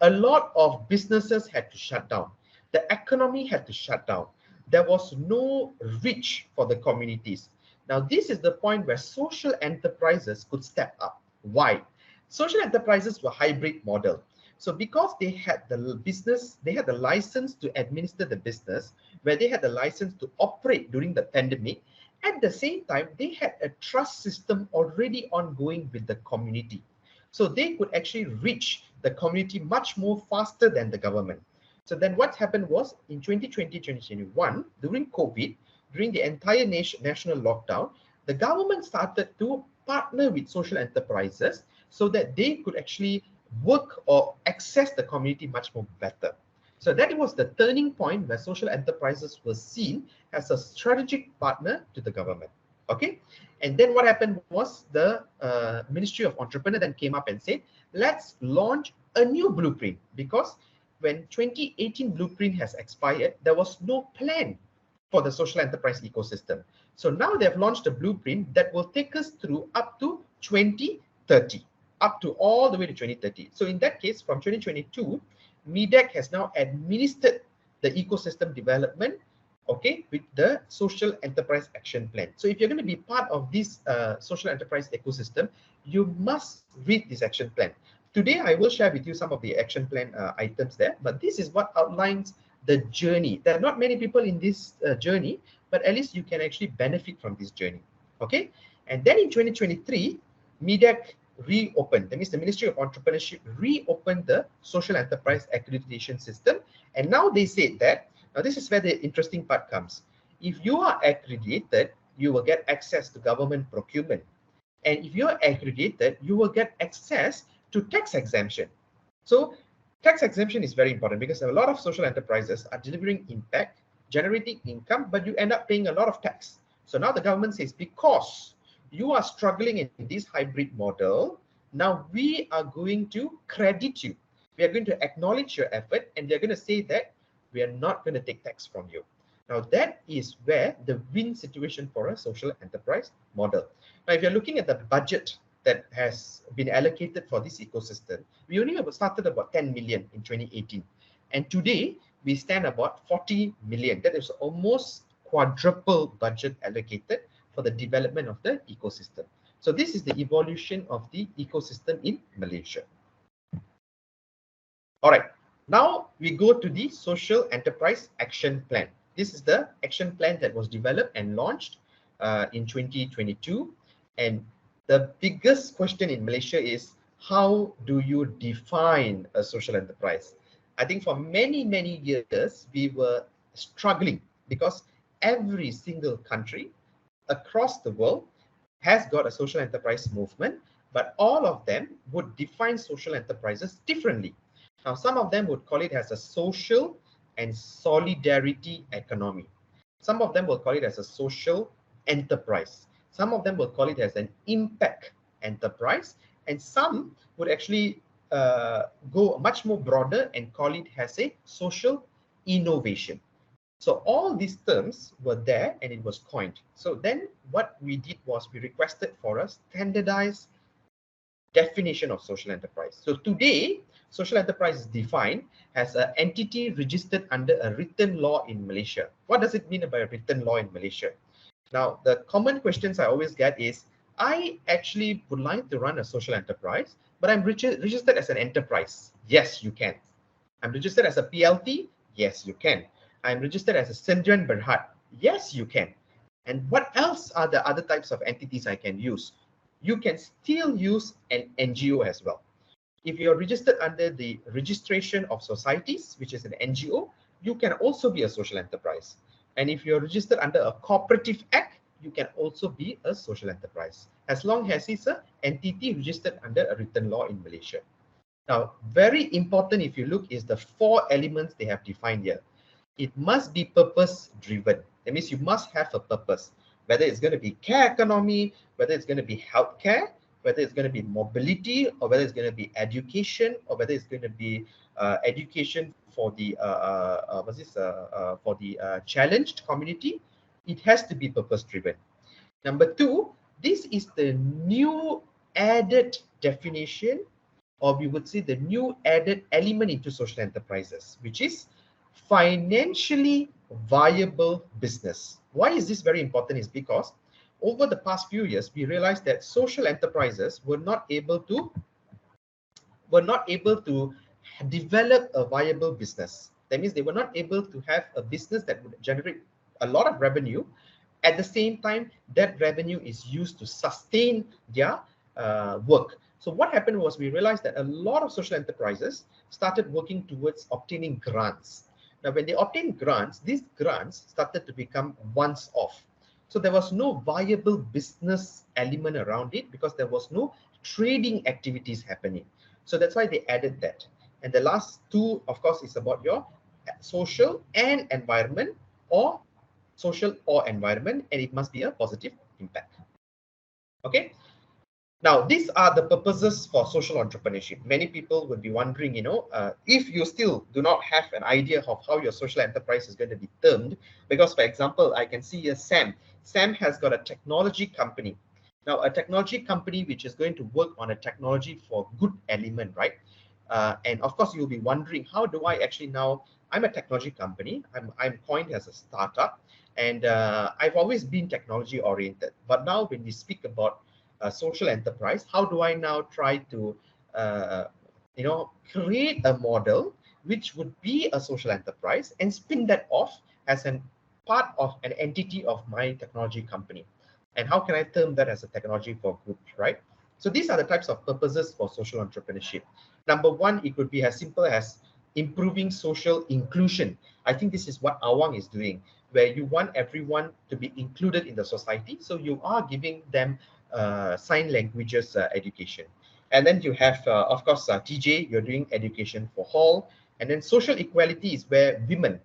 a lot of businesses had to shut down. The economy had to shut down. There was no reach for the communities. Now, this is the point where social enterprises could step up. Why? Social enterprises were hybrid model. So because they had the business, they had the license to administer the business, where they had the license to operate during the pandemic, at the same time, they had a trust system already ongoing with the community. So they could actually reach the community much more faster than the government. So then what happened was, in 2020, 2021, during COVID, during the entire national lockdown, the government started to partner with social enterprises so that they could actually work or access the community much more better. So that was the turning point where social enterprises were seen as a strategic partner to the government. Okay, and then what happened was the Ministry of Entrepreneur then came up and said, let's launch a new blueprint, because when 2018 blueprint has expired, there was no plan for the social enterprise ecosystem. So now they've launched a blueprint that will take us through up to 2030, up to all the way to 2030. So in that case, from 2022, MIDEC has now administered the ecosystem development okay, with the social enterprise action plan. So if you're going to be part of this social enterprise ecosystem, you must read this action plan. Today, I will share with you some of the action plan items there, but this is what outlines the journey. There are not many people in this journey, but at least you can actually benefit from this journey, okay? And then in 2023, MIDAC reopened. That means the Ministry of Entrepreneurship reopened the social enterprise accreditation system. And now they said that, now this is where the interesting part comes. If you are accredited, you will get access to government procurement. And if you're accredited, you will get access to tax exemption. So tax exemption is very important because a lot of social enterprises are delivering impact, generating income, but you end up paying a lot of tax. So now the government says, because you are struggling in this hybrid model, now we are going to credit you. We are going to acknowledge your effort, and they're going to say that we are not going to take tax from you. Now that is where the win situation for a social enterprise model. Now, if you're looking at the budget that has been allocated for this ecosystem, we only started about 10 million in 2018. And today, we stand about 40 million. That is almost quadruple budget allocated for the development of the ecosystem. So this is the evolution of the ecosystem in Malaysia. All right, now we go to the Social Enterprise Action Plan. This is the action plan that was developed and launched in 2022. And the biggest question in Malaysia is, how do you define a social enterprise? I think for many, many years, we were struggling because every single country across the world has got a social enterprise movement, but all of them would define social enterprises differently. Now, some of them would call it as a social and solidarity economy. Some of them will call it as a social enterprise. Some of them will call it as an impact enterprise, and some would actually go much more broader and call it as a social innovation. So all these terms were there and it was coined. So then what we did was we requested for a standardized definition of social enterprise. So today, social enterprise is defined as an entity registered under a written law in Malaysia. What does it mean by a written law in Malaysia? Now, the common questions I always get is, I actually would like to run a social enterprise, but I'm registered as an enterprise. Yes, you can. I'm registered as a PLT. Yes, you can. I'm registered as a Sendirian Berhad. Yes, you can. And what else are the other types of entities I can use? You can still use an NGO as well. If you're registered under the Registration of Societies, which is an NGO, you can also be a social enterprise. And if you're registered under a Cooperative Act, you can also be a social enterprise, as long as it's an entity registered under a written law in Malaysia. Now, very important if you look is the 4 elements they have defined here. It must be purpose-driven. That means you must have a purpose, whether it's going to be care economy, whether it's going to be healthcare, whether it's going to be mobility, or whether it's going to be education, or whether it's going to be education for the challenged community. It has to be purpose-driven. Number 2, this is the new added definition, or we would say the new added element into social enterprises, which is financially viable business. Why is this very important? Is because over the past few years, we realized that social enterprises were not able to develop a viable business. That means they were not able to have a business that would generate a lot of revenue. At the same time, that revenue is used to sustain their work. So what happened was we realized that a lot of social enterprises started working towards obtaining grants. Now, when they obtained grants, these grants started to become once off. So there was no viable business element around it because there was no trading activities happening. So that's why they added that. And the last 2, of course, is about your social and environment, or social or environment, and it must be a positive impact. Okay. Now, these are the purposes for social entrepreneurship. Many people would be wondering, if you still do not have an idea of how your social enterprise is going to be termed, because, for example, I can see here Sam. Sam has got a technology company. Now, a technology company which is going to work on a technology for good element, right? And of course, you'll be wondering, how do I actually now I'm a technology company. I'm coined as a startup, and I've always been technology oriented. But now when we speak about social enterprise, how do I now try to create a model which would be a social enterprise and spin that off as an part of an entity of my technology company? And how can I term that as a technology for good, right? So these are the types of purposes for social entrepreneurship. Number one, it could be as simple as improving social inclusion. I think this is what Awang is doing, where you want everyone to be included in the society. So you are giving them sign languages education. And then you have, of course, TJ, you're doing education for all. And then social equality is where women,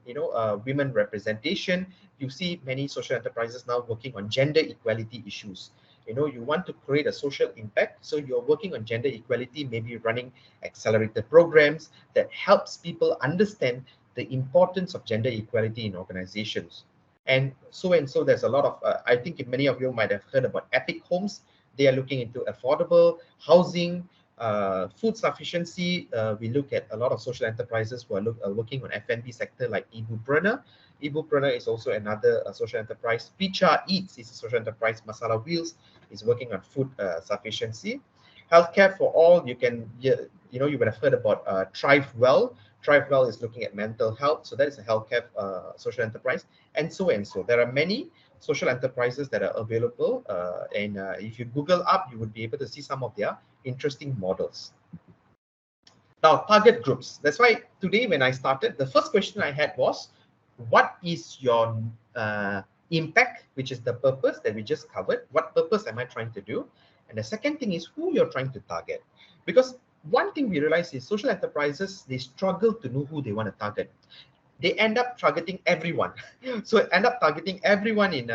women representation. You see many social enterprises now working on gender equality issues. You want to create a social impact, so you're working on gender equality, maybe running accelerated programs that helps people understand the importance of gender equality in organizations. And so there's a lot of, I think many of you might have heard about Epic Homes. They are looking into affordable housing, food sufficiency. We look at a lot of social enterprises who are working on F&B sector like Ibupreneur. Ibupreneur is also another social enterprise. Picha Eats is a social enterprise. Masala Wheels is working on food sufficiency. Healthcare for all, you would have heard about Thrive Well. Thrive Well is looking at mental health. So that is a healthcare social enterprise. And so. There are many social enterprises that are available. And if you Google up, you would be able to see some of their interesting models. Now, target groups. That's why today when I started, the first question I had was, what is your impact, which is the purpose that we just covered? What purpose am I trying to do? And the second thing is who you're trying to target. Because one thing we realize is social enterprises, they struggle to know who they want to target. They end up targeting everyone. So end up targeting everyone in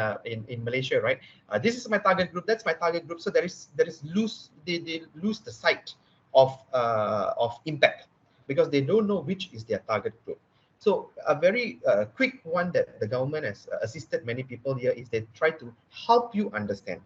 Malaysia, right? This is my target group. That's my target group. So they lose the sight of impact because they don't know which is their target group. So a very quick one that the government has assisted many people here is they try to help you understand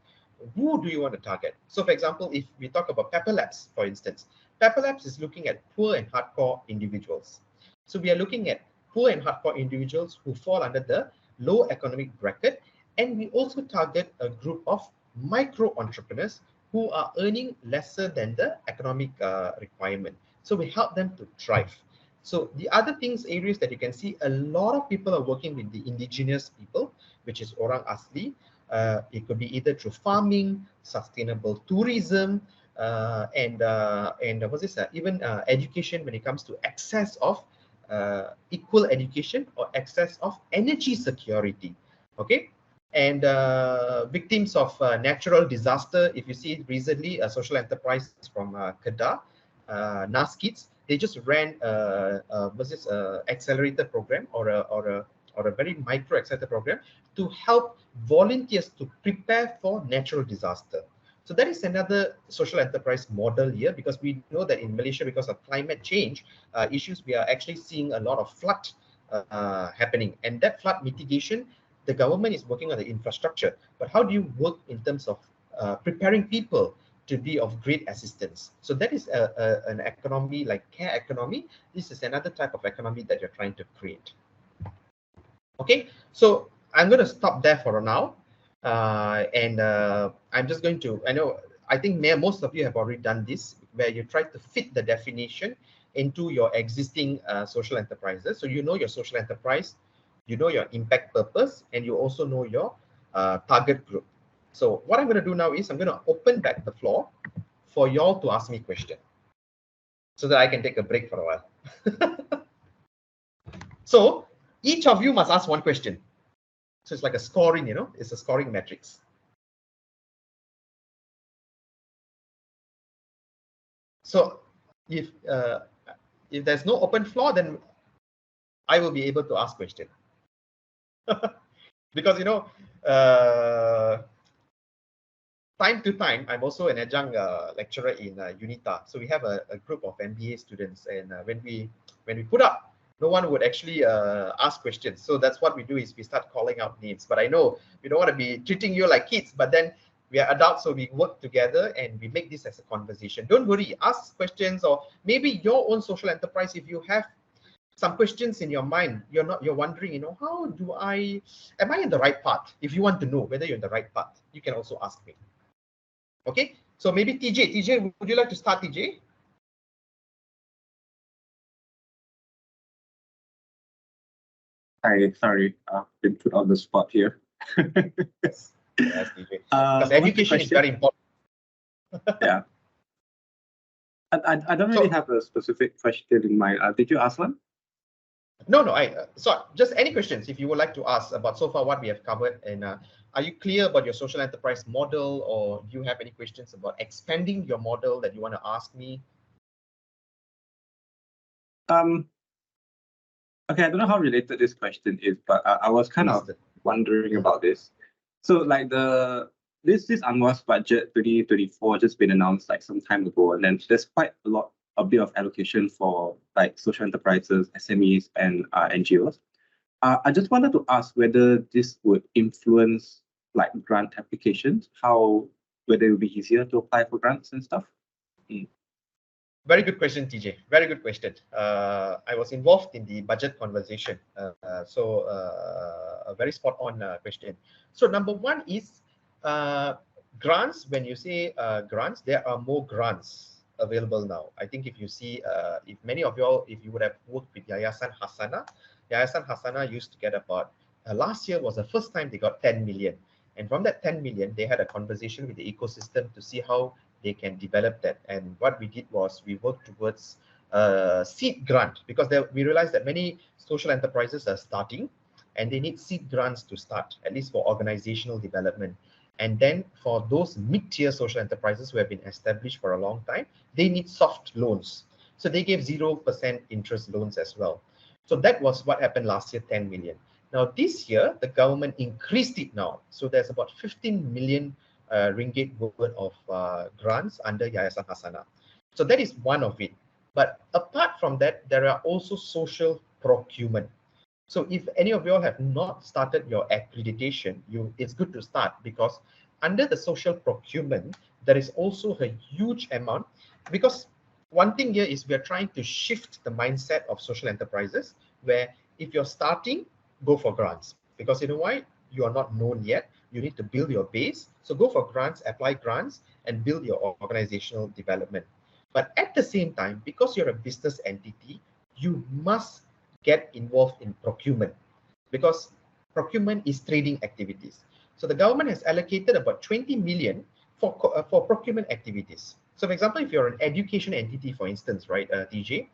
who do you want to target. So for example, if we talk about Pepper Labs, for instance, Pepper Labs is looking at poor and hardcore individuals. So we are looking at poor and hardcore individuals who fall under the low economic bracket. And we also target a group of micro entrepreneurs who are earning lesser than the economic requirement. So we help them to thrive. So the other areas that you can see, a lot of people are working with the indigenous people, which is Orang Asli. It could be either through farming, sustainable tourism, and what's this? Even education when it comes to access of equal education or access of energy security. Okay. And victims of natural disaster. If you see recently, a social enterprise from Kedah, NAS Kids, they just ran accelerator program or a very micro accelerator program to help volunteers to prepare for natural disaster. So that is another social enterprise model here, because we know that in Malaysia, because of climate change issues, we are actually seeing a lot of flood happening. And that flood mitigation, the government is working on the infrastructure. But how do you work in terms of preparing people to be of great assistance? So that is an economy like care economy. This is another type of economy that you're trying to create. Okay, so I'm going to stop there for now. I'm just going to, I think most of you have already done this, where you try to fit the definition into your existing social enterprises. So you know your social enterprise, you know your impact purpose, and you also know your target group. So what I'm going to do now is I'm going to open back the floor for y'all to ask me questions so that I can take a break for a while. So each of you must ask one question. So it's like a scoring, it's a scoring matrix. So if there's no open floor, then I will be able to ask questions. Because, time to time, I'm also an adjunct lecturer in UNITA. So we have a group of MBA students, and when we put up, no one would actually ask questions. So that's what we do, is we start calling out names. But I know we don't want to be treating you like kids, but then we are adults, so we work together and we make this as a conversation. Don't worry, ask questions, or maybe your own social enterprise. If you have some questions in your mind, you're wondering, how am I in the right path? If you want to know whether you're in the right path, you can also ask me. Okay, so maybe TJ, would you like to start, TJ? Hi, sorry, I've been put on the spot here. Yes, TJ. Because education is very important. Yeah. I don't really have a specific question in mind. Did you ask one? No, so just any questions if you would like to ask about so far what we have covered, and are you clear about your social enterprise model, or do you have any questions about expanding your model that you want to ask me? Okay, I don't know how related this question is, but I was kind of wondering about this. So like this UNWAS budget 2024 just been announced like some time ago, and then there's quite a bit of allocation for like social enterprises, SMEs, and NGOs. I just wanted to ask whether this would influence like grant applications, whether it would be easier to apply for grants and stuff. Very good question, TJ. Very good question. I was involved in the budget conversation, so a very spot on question. So number one is grants. When you say grants, there are more grants available now. I think if you see, if many of y'all, if you would have worked with Yayasan Hasana used to get about, last year was the first time they got 10 million. And from that 10 million, they had a conversation with the ecosystem to see how they can develop that. And what we did was we worked towards seed grant, because we realized that many social enterprises are starting and they need seed grants to start, at least for organizational development. And then for those mid-tier social enterprises who have been established for a long time, they need soft loans. So they gave 0% interest loans as well. So that was what happened last year, 10 million. Now this year, the government increased it now. So there's about 15 million ringgit worth of grants under Yayasan Hasana. So that is one of it. But apart from that, there are also social procurement. So if any of you all have not started your accreditation, it's good to start, because under the social procurement, there is also a huge amount, because one thing here is we are trying to shift the mindset of social enterprises, where if you're starting, go for grants, because you know why? You are not known yet. You need to build your base. So go for grants, apply grants, and build your organizational development. But at the same time, because you're a business entity, you must get involved in procurement, because procurement is trading activities. So the government has allocated about 20 million for procurement activities. So for example, if you're an education entity, for instance, right, TJ,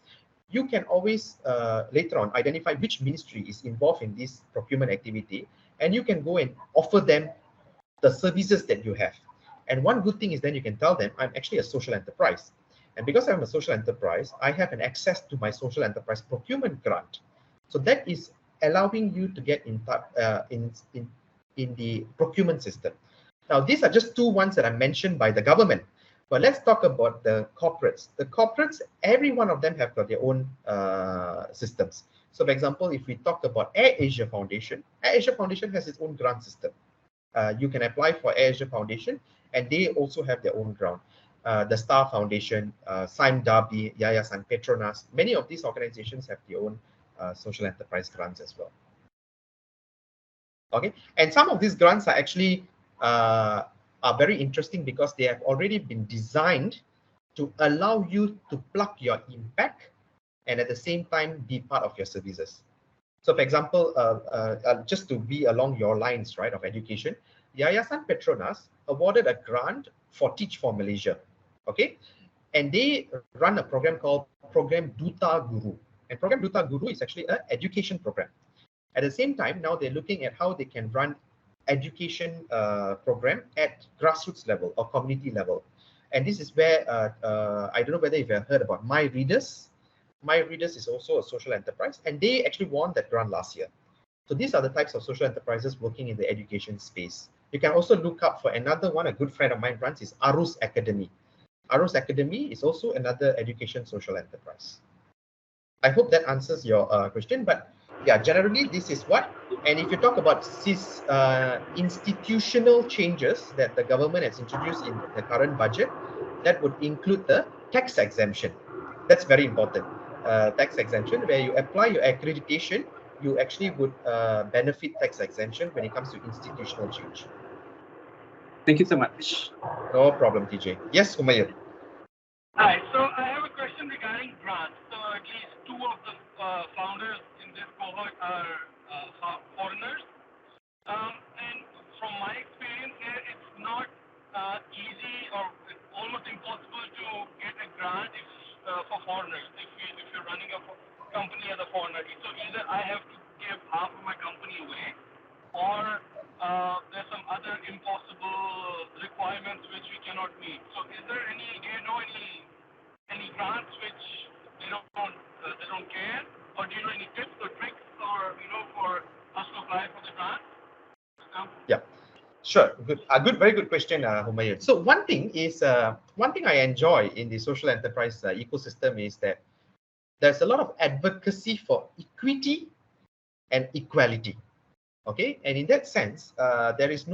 you can always later on identify which ministry is involved in this procurement activity, and you can go and offer them the services that you have. And one good thing is then you can tell them, I'm actually a social enterprise. And because I'm a social enterprise, I have an access to my social enterprise procurement grant. So that is allowing you to get in the procurement system. Now, these are just two ones that are mentioned by the government. But let's talk about the corporates. The corporates, every one of them have got their own systems. So for example, if we talk about AirAsia Foundation has its own grant system. You can apply for AirAsia Foundation, and they also have their own grant. The Star Foundation, Sime Darby, Yayasan Petronas, many of these organizations have their own social enterprise grants as well. Okay, and some of these grants are actually are very interesting, because they have already been designed to allow you to plug your impact and at the same time be part of your services. So for example, just to be along your lines, right, of education, Yayasan Petronas awarded a grant for Teach for Malaysia, okay? And they run a program called Program Duta Guru. And Program Duta Guru is actually an education program. At the same time, now they're looking at how they can run education program at grassroots level or community level. And this is where, I don't know whether you've heard about My Readers. My Readers is also a social enterprise, and they actually won that grant last year. So these are the types of social enterprises working in the education space. You can also look up for another one, a good friend of mine runs, is Arus Academy. Arus Academy is also another education social enterprise. I hope that answers your question, but yeah, generally this is what, and if you talk about these institutional changes that the government has introduced in the current budget, that would include the tax exemption. That's very important. tax exemption, where you apply your accreditation, you actually would benefit tax exemption when it comes to institutional change. Thank you so much. No problem, TJ. Yes, Humayun. Hi, so I have a question regarding grants. So at least two of the founders in this cohort are foreigners. And from my experience here, it's not easy or it's almost impossible to get a grant if, for foreigners if you're running a company as a foreigner. So either I have to give half of my company away, or there's some other impossible requirements which we cannot meet. So is there any? Do you know any grants which they don't care, or do you know any tips or tricks, or for us to apply for the grant? Yeah, sure. Good, very good question, Humayun. So one thing I enjoy in the social enterprise ecosystem is that there's a lot of advocacy for equity and equality. Okay, and in that sense, there is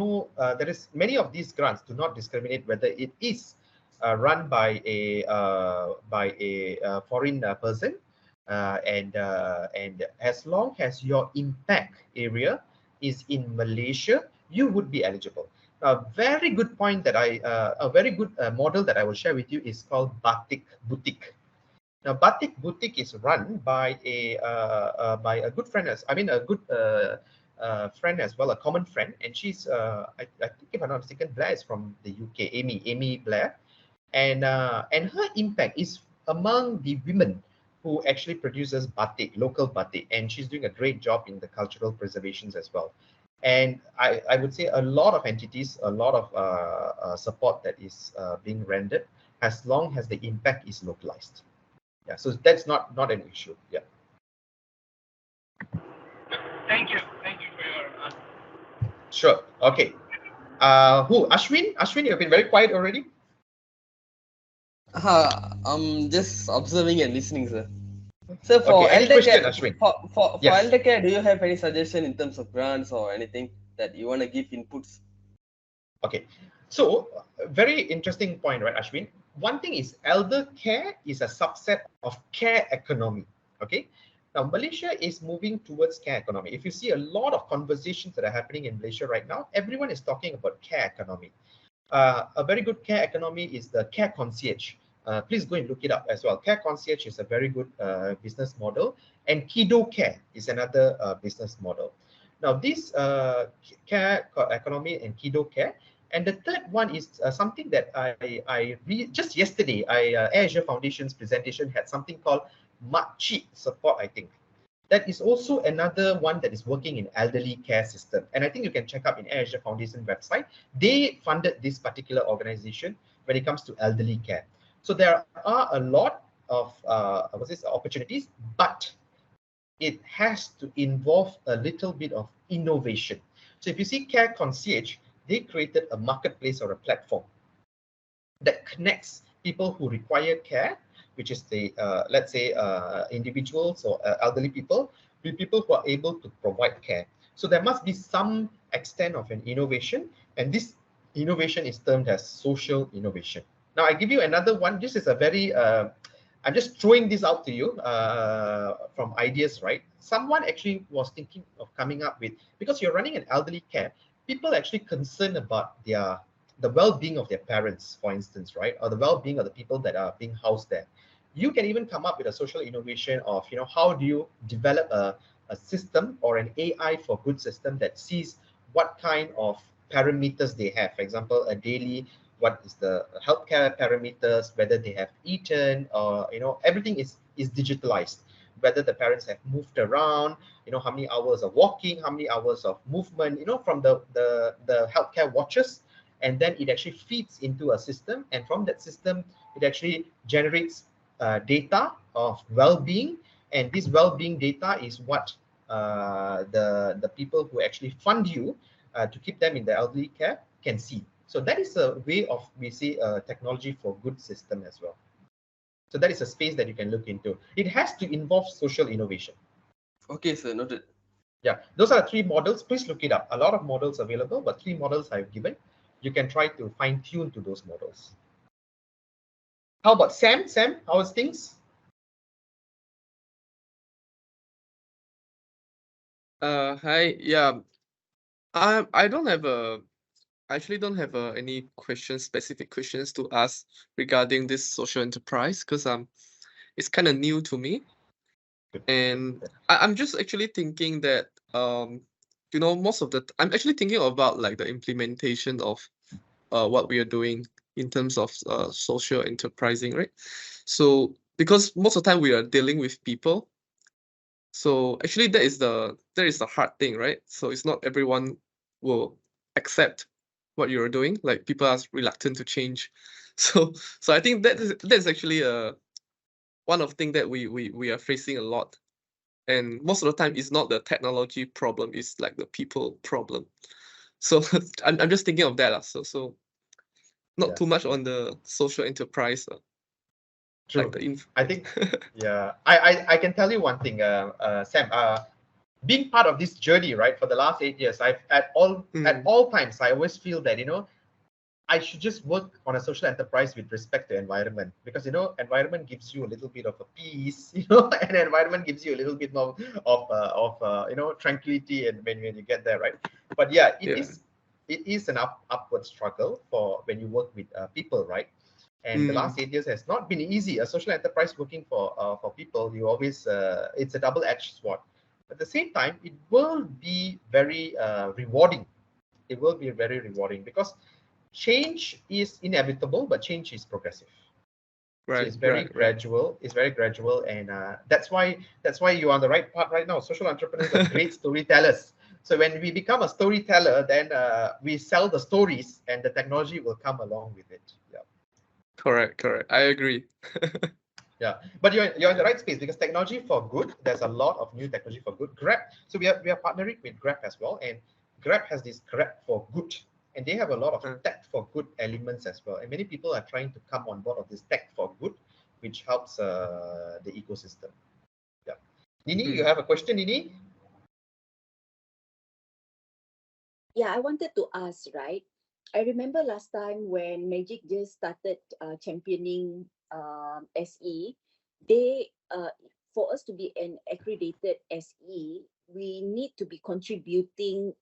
many of these grants do not discriminate whether it is run by a foreign person, and as long as your impact area is in Malaysia, you would be eligible. A very good point that a very good model that I will share with you is called Batik Boutique. Now, Batik Boutique is run by a good friend, a good friend as well, a common friend, and she's I think, if I'm not mistaken, Blair is from the UK, Amy Blair, and her impact is among the women who actually produces batik, local batik, and she's doing a great job in the cultural preservations as well. And I would say a lot of entities, a lot of support that is being rendered as long as the impact is localized. Yeah, so that's not an issue. Yeah. Thank you for your answer. Sure. Okay. Who? Ashwin? Ashwin, you've been very quiet already. I'm just observing and listening, sir. So Okay, for any elder question, care, Ashwin? for Yes. elder care, do you have any suggestion in terms of grants or anything that you want to give inputs? Okay, so very interesting point, right, Ashwin? One thing is elder care is a subset of care economy. Okay, now Malaysia is moving towards care economy. If you see a lot of conversations that are happening in Malaysia right now, everyone is talking about care economy. A very good care economy is the care concierge. Please go and look it up as well. Care concierge is a very good business model, and Kido Care is another business model. Now, this care economy and Kido Care, and the third one is something that I read just yesterday. Air Asia Foundation's presentation had something called Makcik support, I think. That is also another one that is working in elderly care system. And I think you can check up in Air Asia Foundation website. They funded this particular organization when it comes to elderly care. So there are a lot of opportunities, but it has to involve a little bit of innovation. So if you see Care Concierge, they created a marketplace or a platform that connects people who require care, which is the let's say individuals or elderly people, with people who are able to provide care. So there must be some extent of an innovation, and this innovation is termed as social innovation. Now I give you another one. This is a very I'm just throwing this out to you from ideas, right? Someone actually was thinking of coming up with, because you're running an elderly care, people actually concerned about the well-being of their parents, for instance, right? Or the well-being of the people that are being housed there. You can even come up with a social innovation of, how do you develop a system or an AI for good system that sees what kind of parameters they have. For example, a daily, what is the healthcare parameters, whether they have eaten, or everything is digitalized. Whether the parents have moved around, how many hours of walking, how many hours of movement, from the healthcare watches, and then it actually feeds into a system, and from that system, it actually generates data of well-being, and this well-being data is what the people who actually fund you to keep them in the elderly care can see. So that is a way of, we see, technology for good system as well. So that is a space that you can look into. It has to involve social innovation. Okay, sir, noted. Yeah, those are 3 models. Please look it up. A lot of models available, but 3 models I've given. You can try to fine tune to those models. How about Sam? Sam, how is things? Hi. Yeah. I don't have I actually don't have any specific questions to ask regarding this social enterprise because it's kind of new to me, and I'm just actually thinking that I'm actually thinking about like the implementation of what we are doing in terms of social enterprising, right? So because most of the time we are dealing with people, so actually that is the hard thing, right? So it's not everyone will accept what you're doing. Like people are reluctant to change. So I think that's actually one of thing that we are facing a lot. And most of the time it's not the technology problem, it's like the people problem. So I'm just thinking of that. So not too much on the social enterprise. True. Like the I think, yeah, I can tell you one thing, Sam. Being part of this journey, right, for the last 8 years, I've at all times I always feel that I should just work on a social enterprise with respect to environment, because environment gives you a little bit of a peace, and environment gives you a little bit more of tranquility, and when you get there, right? But yeah, it is an upward struggle for when you work with people, right? And the last 8 years has not been easy. A social enterprise working for people, you always it's a double-edged sword. At the same time, it will be very rewarding. It will be very rewarding because change is inevitable, but change is progressive. Right, so it's very gradual. It's very gradual, and that's why you're on the right path right now. Social entrepreneurs are great storytellers. So when we become a storyteller, then we sell the stories, and the technology will come along with it. Yeah. Correct. I agree. Yeah, but you're in the right space, because technology for good, there's a lot of new technology for good. Grab, so we are partnering with Grab as well, and Grab has this Grab for good, and they have a lot of tech for good elements as well. And many people are trying to come on board of this tech for good, which helps the ecosystem. Yeah, Nini, you have a question, Nini? Yeah, I wanted to ask, right? I remember last time when Magic just started championing SE, they for us to be an accredited SE, we need to be contributing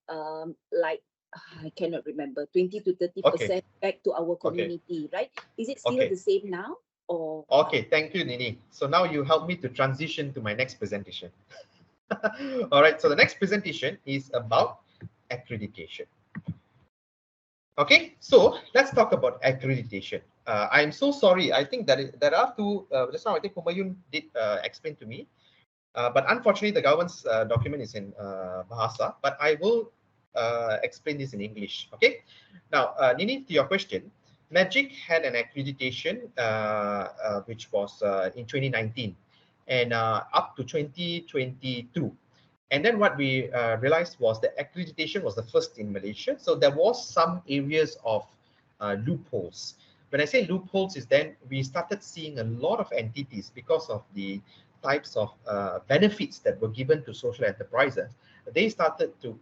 like I cannot remember 20 to 30% back to our community, right? Is it still the same now? Or okay, thank you, Nini. So now you help me to transition to my next presentation. All right, so the next presentation is about accreditation. Okay, so let's talk about accreditation. I'm so sorry. I think that there are two. Just now, I think Humayun did explain to me, but unfortunately, the government's document is in Bahasa. But I will explain this in English. Okay. Now, Nini, to your question, Magic had an accreditation which was in 2019 and up to 2022. And then what we realized was that accreditation was the first in Malaysia. So there was some areas of loopholes. When I say loopholes, is then we started seeing a lot of entities, because of the types of benefits that were given to social enterprises. They started to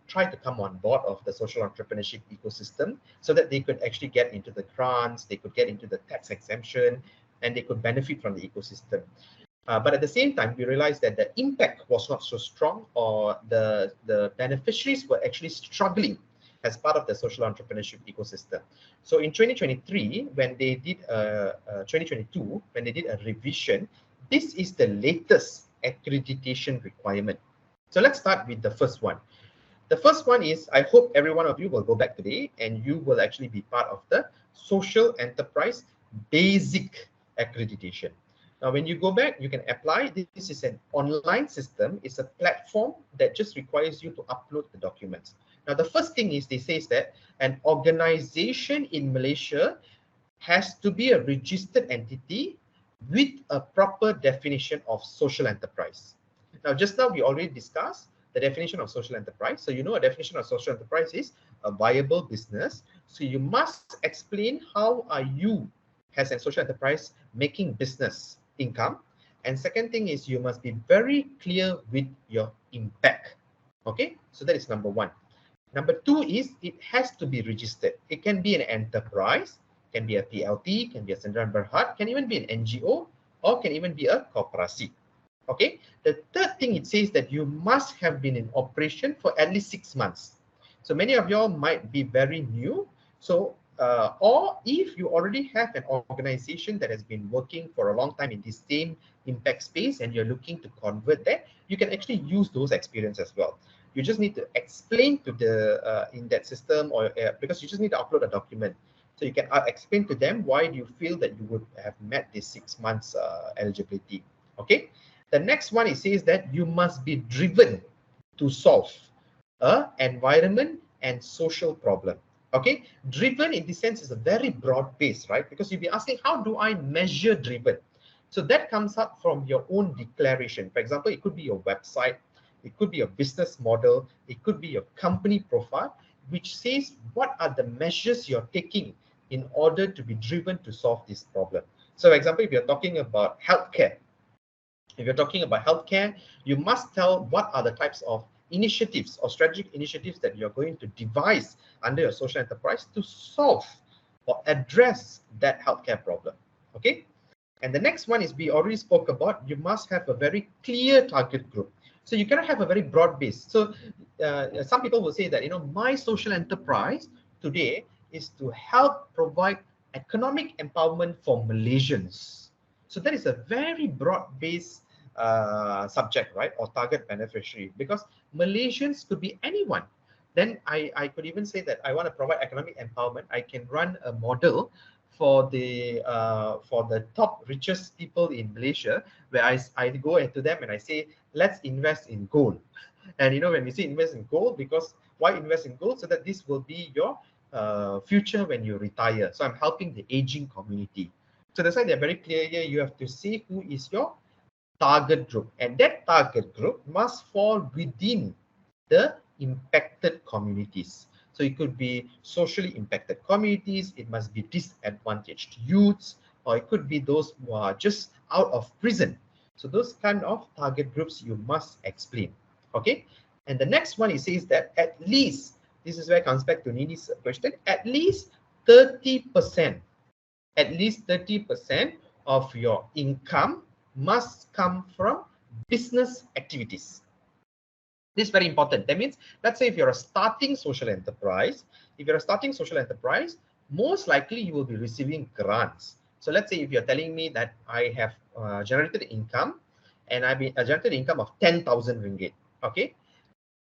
try to come on board of the social entrepreneurship ecosystem, so that they could actually get into the grants, they could get into the tax exemption, and they could benefit from the ecosystem. But at the same time, we realized that the impact was not so strong, or the beneficiaries were actually struggling as part of the social entrepreneurship ecosystem. So in 2023, when they did 2022, when they did a revision, this is the latest accreditation requirement. So let's start with the first one. The first one is, I hope every one of you will go back today and you will actually be part of the social enterprise basic accreditation. Now, when you go back, you can apply. This is an online system. It's a platform that just requires you to upload the documents. Now, the first thing is, they say that an organization in Malaysia has to be a registered entity with a proper definition of social enterprise. Now, just now we already discussed the definition of social enterprise. So you know, a definition of social enterprise is a viable business. So you must explain how are you as a social enterprise making business income. And second thing is, you must be very clear with your impact. Okay, so that is number one. Number two is, it has to be registered. It can be an enterprise, can be a PLT, can be a Sendirian Berhad, can even be an NGO, or can even be a corporasi. Okay. The third thing, it says that you must have been in operation for at least 6 months. So many of y'all might be very new. So, or if you already have an organization that has been working for a long time in this same impact space and you're looking to convert that, you can actually use those experience as well. You just need to explain to the in that system, or because you just need to upload a document. So you can explain to them why do you feel that you would have met this 6 months eligibility. Okay. The next one, it says that you must be driven to solve a environment and social problem. Okay, driven in this sense is a very broad base, right? Because you'll be asking, how do I measure driven? So that comes up from your own declaration. For example, it could be your website, it could be a business model, it could be your company profile, which says what are the measures you're taking in order to be driven to solve this problem. So for example, if you're talking about healthcare, you must tell what are the types of initiatives or strategic initiatives that you're going to devise under your social enterprise to solve or address that healthcare problem. Okay. And the next one is, we already spoke about, you must have a very clear target group. So you cannot have a very broad base. So some people will say that, my social enterprise today is to help provide economic empowerment for Malaysians. So that is a very broad-based subject, right? Or target beneficiary, because Malaysians could be anyone. Then I could even say that I want to provide economic empowerment. I can run a model for the top richest people in Malaysia, where I go into them and I say, let's invest in gold. And when we say invest in gold, because why invest in gold? So that this will be your future when you retire. So I'm helping the aging community. So that's why they're very clear here. You have to say who is your target group, and that target group must fall within the impacted communities. So it could be socially impacted communities, it must be disadvantaged youths, or it could be those who are just out of prison. So those kind of target groups you must explain. Okay. And the next one, it says that at least, this is where it comes back to Nini's question, at least 30%, of your income must come from business activities. This is very important. That means, let's say if you're a starting social enterprise, most likely you will be receiving grants. So let's say if you're telling me that I have generated income, and I've been generated income of 10,000 ringgit. Okay,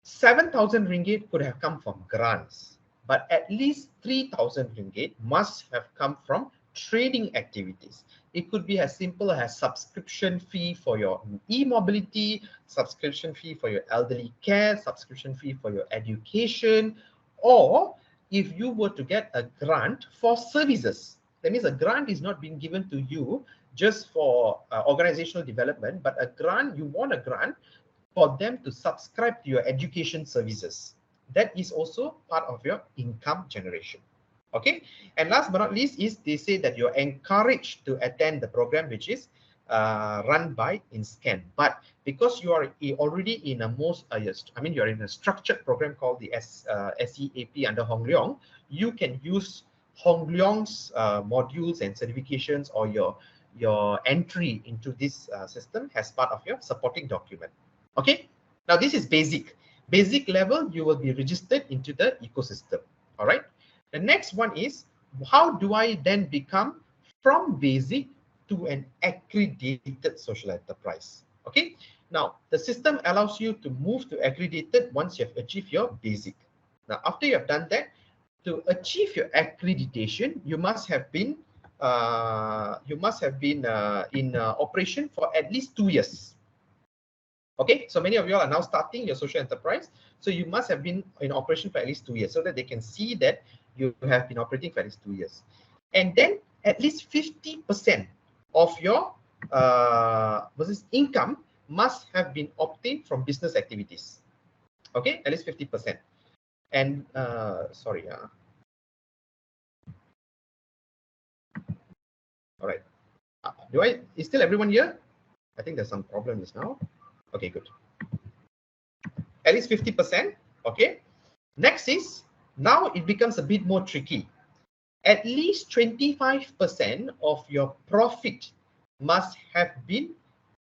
7,000 ringgit could have come from grants, but at least 3,000 ringgit must have come from trading activities. It could be as simple as subscription fee for your e-mobility, subscription fee for your elderly care, subscription fee for your education, or if you were to get a grant for services. That means a grant is not being given to you just for organizational development, but a grant, you want a grant for them to subscribe to your education services. That is also part of your income generation. Okay. And last but not least is, they say that you're encouraged to attend the program, which is run by InScan. But because you are already in a you're in a structured program called the SeAP under Hong Leong, you can use Hong Leong's modules and certifications, or your entry into this system as part of your supporting document. Okay. Now this is basic. Basic level, you will be registered into the ecosystem. All right. The next one is, how do I then become from basic to an accredited social enterprise? Okay. Now, the system allows you to move to accredited once you have achieved your basic. Now, after you have done that, to achieve your accreditation, you must have been in operation for at least 2 years. Okay, so many of you all are now starting your social enterprise. So you must have been in operation for at least 2 years, so that they can see that you have been operating for at least 2 years. And then at least 50% of your income must have been obtained from business activities. Okay, at least 50%. And sorry. All right. Is still everyone here? I think there's some problems now. Okay, good. At least 50%. Okay. Next is, now it becomes a bit more tricky. At least 25% of your profit must have been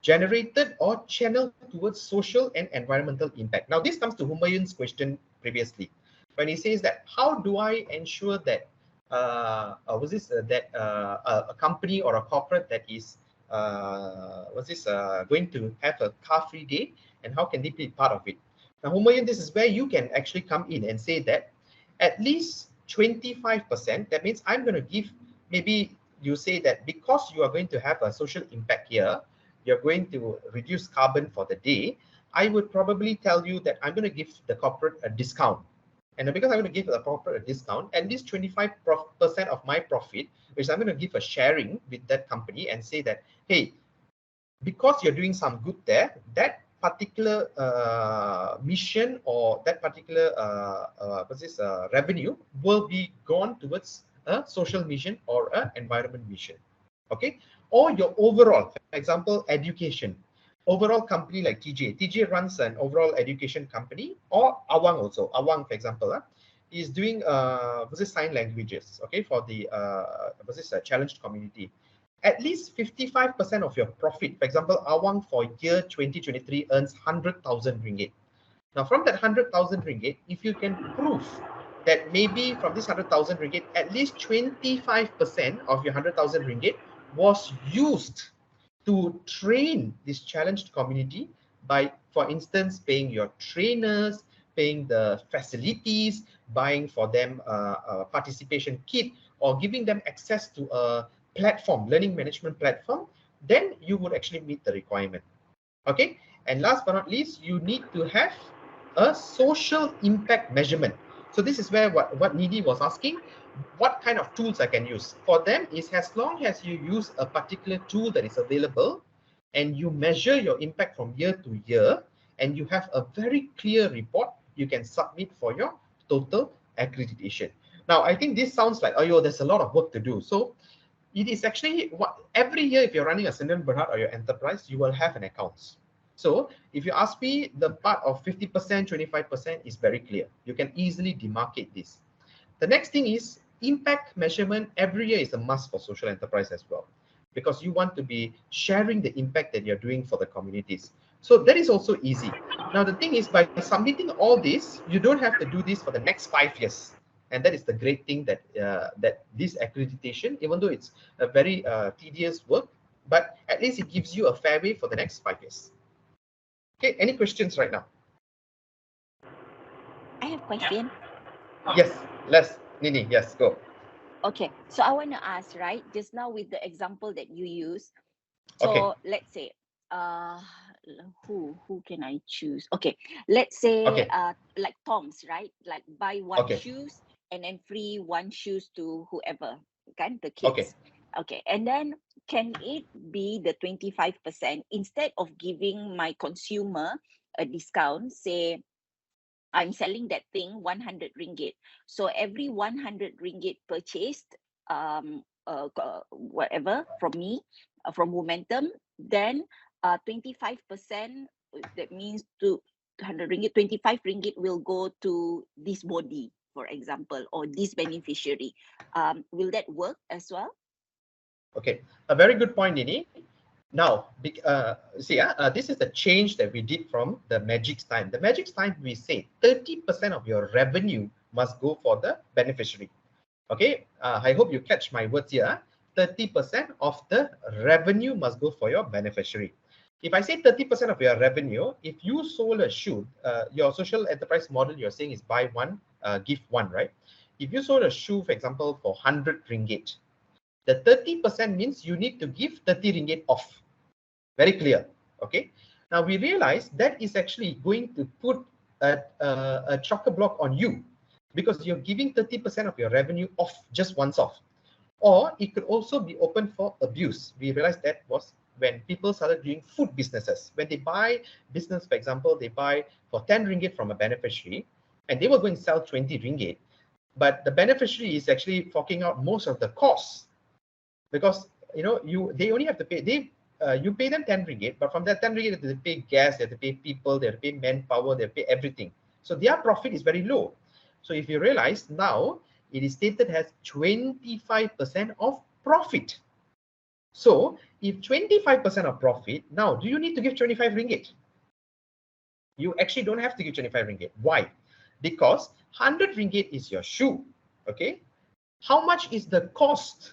generated or channeled towards social and environmental impact. Now, this comes to Humayun's question previously, when he says that how do I ensure that a company or a corporate that is going to have a car-free day, and how can they be part of it? Now, Humayun, this is where you can actually come in and say that at least 25%, that means I'm going to give, maybe you say that because you are going to have a social impact here, you're going to reduce carbon for the day, I would probably tell you that I'm going to give the corporate a discount. And because I'm going to give the corporate a discount, at least 25% of my profit, which I'm going to give a sharing with that company and say that, hey, because you're doing some good there, that particular mission or that particular revenue will be gone towards a social mission or an environment mission. Okay, or your overall, for example, education, overall company like TJ runs an overall education company, or Awang also. Awang, for example, is doing sign languages, okay, for the challenged community. At least 55% of your profit, for example, Awang for year 2023 earns 100,000 ringgit. Now, from that 100,000 ringgit, if you can prove that maybe from this 100,000 ringgit, at least 25% of your 100,000 ringgit was used to train this challenged community by, for instance, paying your trainers, paying the facilities, buying for them a participation kit, or giving them access to a platform, learning management platform, then you would actually meet the requirement. Okay, and last but not least, you need to have a social impact measurement. So this is where what Nidhi was asking, what kind of tools I can use. For them is, as long as you use a particular tool that is available and you measure your impact from year to year and you have a very clear report, you can submit for your total accreditation. Now, I think this sounds like, oh, there's a lot of work to do. So it is actually what every year, if you're running a Sdn Bhd or your enterprise, you will have an accounts. So if you ask me, the part of 50%, 25% is very clear. You can easily demarcate this. The next thing is impact measurement. Every year is a must for social enterprise as well, because you want to be sharing the impact that you're doing for the communities. So that is also easy. Now, the thing is, by submitting all this, you don't have to do this for the next 5 years. And that is the great thing that that this accreditation, even though it's a very tedious work, but at least it gives you a fair way for the next 5 years. Okay, any questions right now? I have question. Yes, Nini, yes, go. Okay, so I want to ask, right, just now with the example that you use, so Okay. let's say, who can I choose? Okay, let's say, Okay. like Tom's, right? Like buy one Okay. shoes and then free one shoes to whoever, okay, the Okay. kids. Okay, and then can it be the 25% instead of giving my consumer a discount? Say I'm selling that thing 100 ringgit. So every 100 ringgit purchased, whatever from me, from Momentum, then 25%, that means 200 ringgit, 25 ringgit will go to this body, for example, or this beneficiary. Will that work as well? Okay, a very good point, Nini. Now, this is the change that we did from the Magic's time. The Magic's time, we say 30% of your revenue must go for the beneficiary. Okay, I hope you catch my words here. 30% of the revenue must go for your beneficiary. If I say 30% of your revenue, if you sold a shoe, your social enterprise model you're saying is buy one, give one, right? If you sold a shoe, for example, for 100 ringgit, the 30% means you need to give 30 ringgit off. Very clear. Okay. Now we realize that is actually going to put a chocker block on you, because you're giving 30% of your revenue off just once off. Or it could also be open for abuse. We realized that was when people started doing food businesses. When they buy business, for example, they buy for 10 ringgit from a beneficiary, and they were going to sell 20 ringgit. But the beneficiary is actually forking out most of the costs, because they only have to pay, you pay them 10 ringgit, but from that 10 ringgit, they have to pay gas, they have to pay people, they have to pay manpower, they have to pay everything. So their profit is very low. So if you realize now, it is stated as 25% of profit. So if 25% of profit, now do you need to give 25 ringgit? You actually don't have to give 25 ringgit. Why? Because 100 ringgit is your shoe. Okay. How much is the cost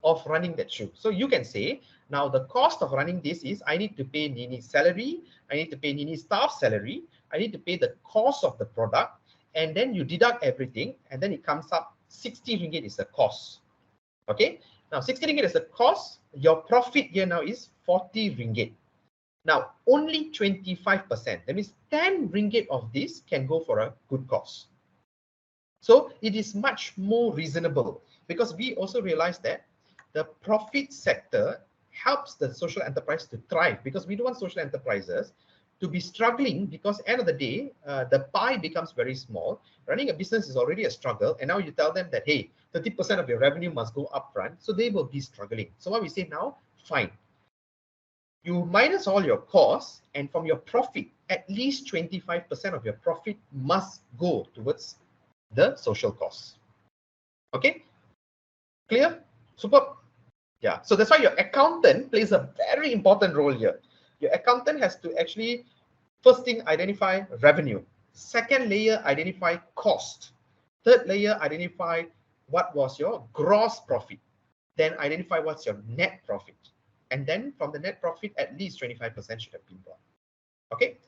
of running that shoe? So you can say, now the cost of running this is, I need to pay Nini's salary, I need to pay Nini's staff salary, I need to pay the cost of the product, and then you deduct everything, and then it comes up 60 ringgit is the cost. Okay, now 60 ringgit is the cost, your profit here now is 40 ringgit. Now only 25%, that means 10 ringgit of this can go for a good cause. So it is much more reasonable, because we also realize that the profit sector helps the social enterprise to thrive, because we don't want social enterprises to be struggling, because end of the day, the pie becomes very small. Running a business is already a struggle, and now you tell them that, hey, 30% of your revenue must go upfront, so they will be struggling. So what we say now, fine. You minus all your costs, and from your profit, at least 25% of your profit must go towards the social costs. Okay, clear? Super. Yeah, so that's why your accountant plays a very important role here. Your accountant has to actually, first thing, identify revenue. Second layer, identify cost. Third layer, identify what was your gross profit. Then identify what's your net profit. And then from the net profit, at least 25% should have been brought. Okay,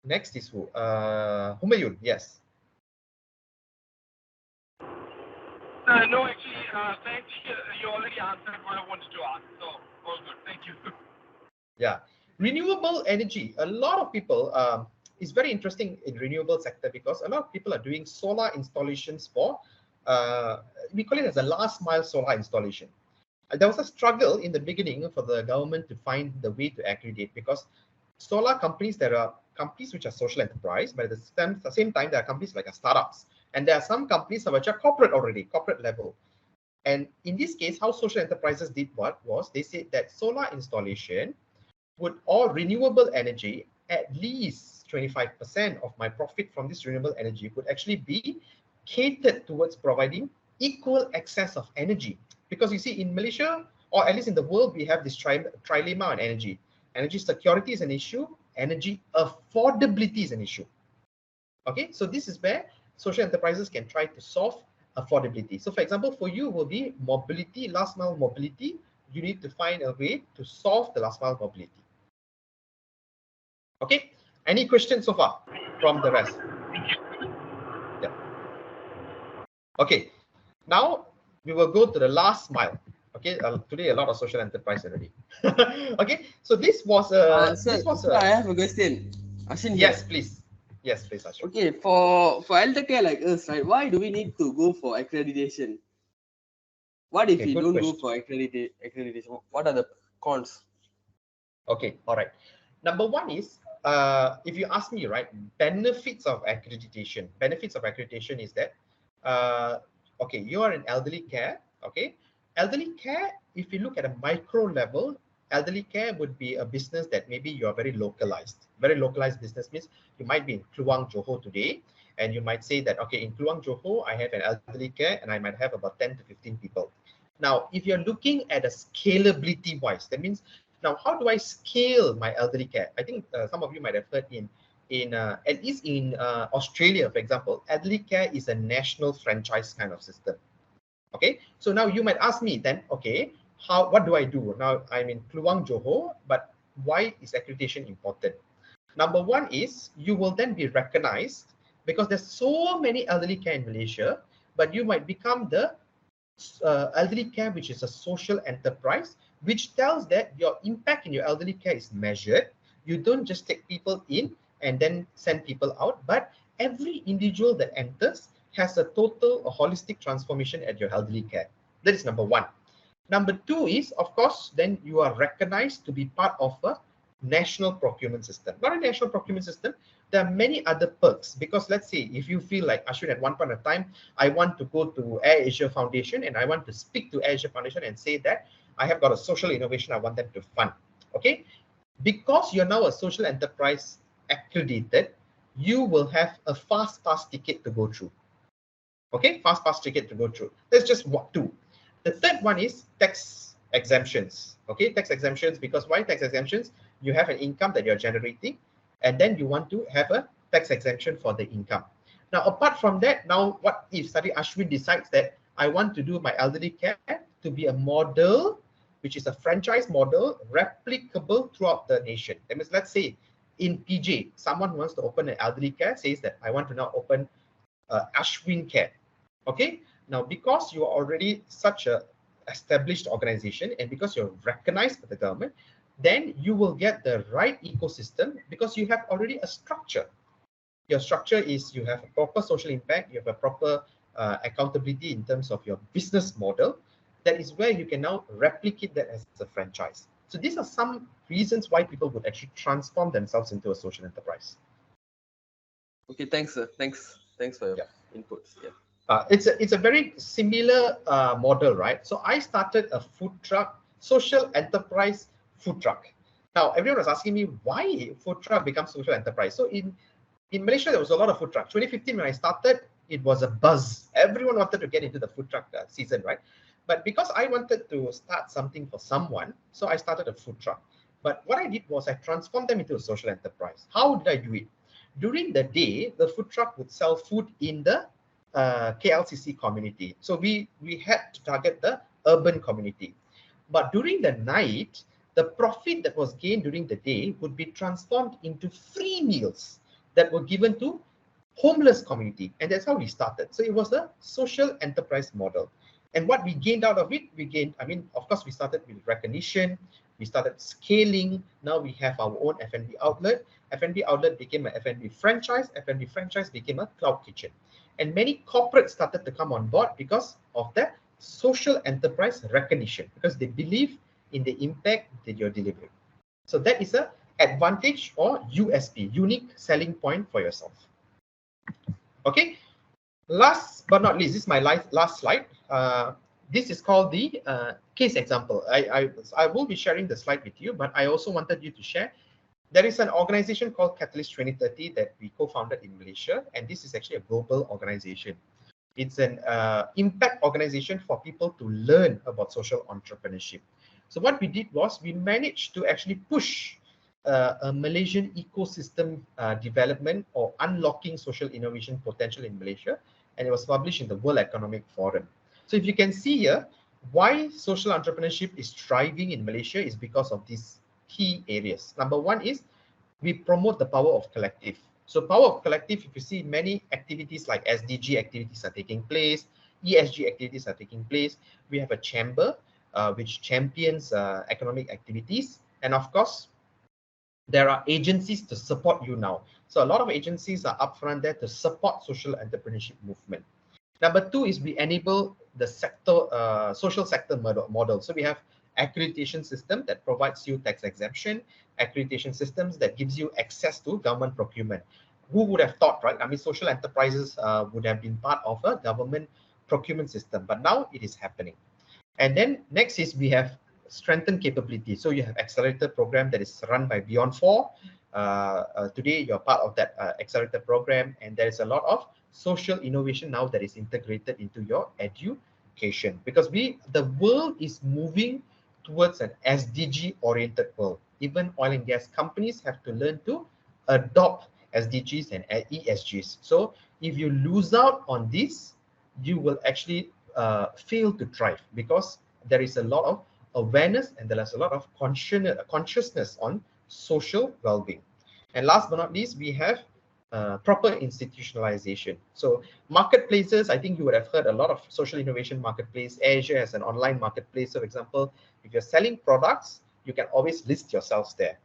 next is who? Humayun, yes. No, actually, thank you. You already answered what I wanted to ask, so all good. Thank you. Yeah, renewable energy. A lot of people, it's very interesting in renewable sector, because a lot of people are doing solar installations for, we call it as a last mile solar installation. There was a struggle in the beginning for the government to find the way to accredit, because solar companies, there are companies which are social enterprise, but at the same time, there are companies like startups. And there are some companies which are corporate already, corporate level. And in this case, how social enterprises did what was, they said that solar installation would, or renewable energy, at least 25% of my profit from this renewable energy would actually be catered towards providing equal access of energy. Because you see, in Malaysia, or at least in the world, we have this trilemma on energy. Energy security is an issue, energy affordability is an issue. Okay, so this is where social enterprises can try to solve affordability. So for example, for you will be mobility, last mile mobility. You need to find a way to solve the last mile mobility. Okay, any questions so far from the rest? Yeah. Okay, now we will go to the last mile. Okay, today a lot of social enterprise already. Okay, so this was a. I have a question. Ashin Yes, here. please. Yes, please, Ashok. Okay, for elder care like us, right? Why do we need to go for accreditation? What if we don't go for accreditation? What are the cons? Okay, all right. Number one is, if you ask me, right, benefits of accreditation. Benefits of accreditation is that, okay, you are in elderly care. Okay, elderly care. If you look at a micro level, elderly care would be a business that maybe you are very localized. Very localized business means you might be in Kluang, Johor today, and you might say that, okay, in Kluang, Johor, I have an elderly care, and I might have about 10 to 15 people. Now, if you're looking at a scalability wise, that means, now how do I scale my elderly care? I think some of you might have heard at least in Australia, for example, elderly care is a national franchise kind of system. Okay, so now you might ask me then, okay, what do I do? Now I'm in Kluang, Johor, but why is accreditation important? Number one is you will then be recognized, because there's so many elderly care in Malaysia, but you might become the elderly care, which is a social enterprise, which tells that your impact in your elderly care is measured. You don't just take people in and then send people out, but every individual that enters has a total, a holistic transformation at your elderly care. That is number one. Number two is, of course, then you are recognized to be part of a national procurement system. Not a national procurement system, there are many other perks, because let's say if you feel like, Ashwin, at one point of time, I want to go to Air Asia Foundation and I want to speak to Air Asia Foundation and say that I have got a social innovation I want them to fund. Okay, because you're now a social enterprise accredited, you will have a fast pass ticket to go through. Okay, fast pass ticket to go through. That's just two. The third one is tax exemptions. Okay, tax exemptions, because why tax exemptions? You have an income that you're generating, and then you want to have a tax exemption for the income. Now, apart from that, now what if Sari Ashwin decides that I want to do my elderly care to be a model, which is a franchise model replicable throughout the nation? That means, let's say in PJ, someone who wants to open an elderly care says that I want to now open Ashwin Care. Okay, now because you are already such a established organization and because you're recognized by the government, then you will get the right ecosystem because you have already a structure. Your structure is you have a proper social impact, you have a proper accountability in terms of your business model. That is where you can now replicate that as a franchise. So these are some reasons why people would actually transform themselves into a social enterprise. Okay, thanks, sir. Thanks for your inputs. Yeah. It's a very similar model, right? So I started a food truck, social enterprise food truck. Now everyone was asking me why food truck becomes social enterprise. So in Malaysia, there was a lot of food trucks. 2015, when I started, it was a buzz. Everyone wanted to get into the food truck season, right? But because I wanted to start something for someone, so I started a food truck. But what I did was I transformed them into a social enterprise. How did I do it? During the day, the food truck would sell food in the KLCC community. So we had to target the urban community. But during the night, the profit that was gained during the day would be transformed into free meals that were given to homeless community. And that's how we started. So it was a social enterprise model. And what we gained out of it, of course, we started with recognition, we started scaling. Now we have our own F&B outlet. F&B outlet became an F&B franchise. F&B franchise became a cloud kitchen. And many corporates started to come on board because of that social enterprise recognition, because they believe in the impact that you're delivering. So that is a advantage or USP, unique selling point for yourself. Okay, last but not least, this is my last slide. This is called the case example. I will be sharing the slide with you, but I also wanted you to share. There is an organization called Catalyst 2030 that we co-founded in Malaysia, and this is actually a global organization. It's an impact organization for people to learn about social entrepreneurship. So what we did was we managed to actually push a Malaysian ecosystem development or unlocking social innovation potential in Malaysia, and it was published in the World Economic Forum. So if you can see here, why social entrepreneurship is thriving in Malaysia is because of these key areas. Number one is we promote the power of collective. So power of collective, if you see many activities like SDG activities are taking place, ESG activities are taking place. We have a chamber which champions economic activities. And of course, there are agencies to support you now. So a lot of agencies are upfront there to support social entrepreneurship movement. Number two is we enable the sector, social sector model. So we have accreditation system that provides you tax exemption, accreditation systems that gives you access to government procurement. Who would have thought, right? I mean, social enterprises would have been part of a government procurement system, but now it is happening. And then next is we have strengthened capability. So you have accelerator program that is run by Beyond 4. Today, you're part of that accelerator program, and there is a lot of social innovation now that is integrated into your education, because the world is moving towards an SDG-oriented world. Even oil and gas companies have to learn to adopt SDGs and ESGs. So if you lose out on this, you will actually fail to thrive, because there is a lot of awareness and there is a lot of consciousness on social well-being. And last but not least, we have proper institutionalization. So marketplaces, I think you would have heard a lot of social innovation marketplace. Asia has an online marketplace. So for example, if you're selling products, you can always list yourselves there.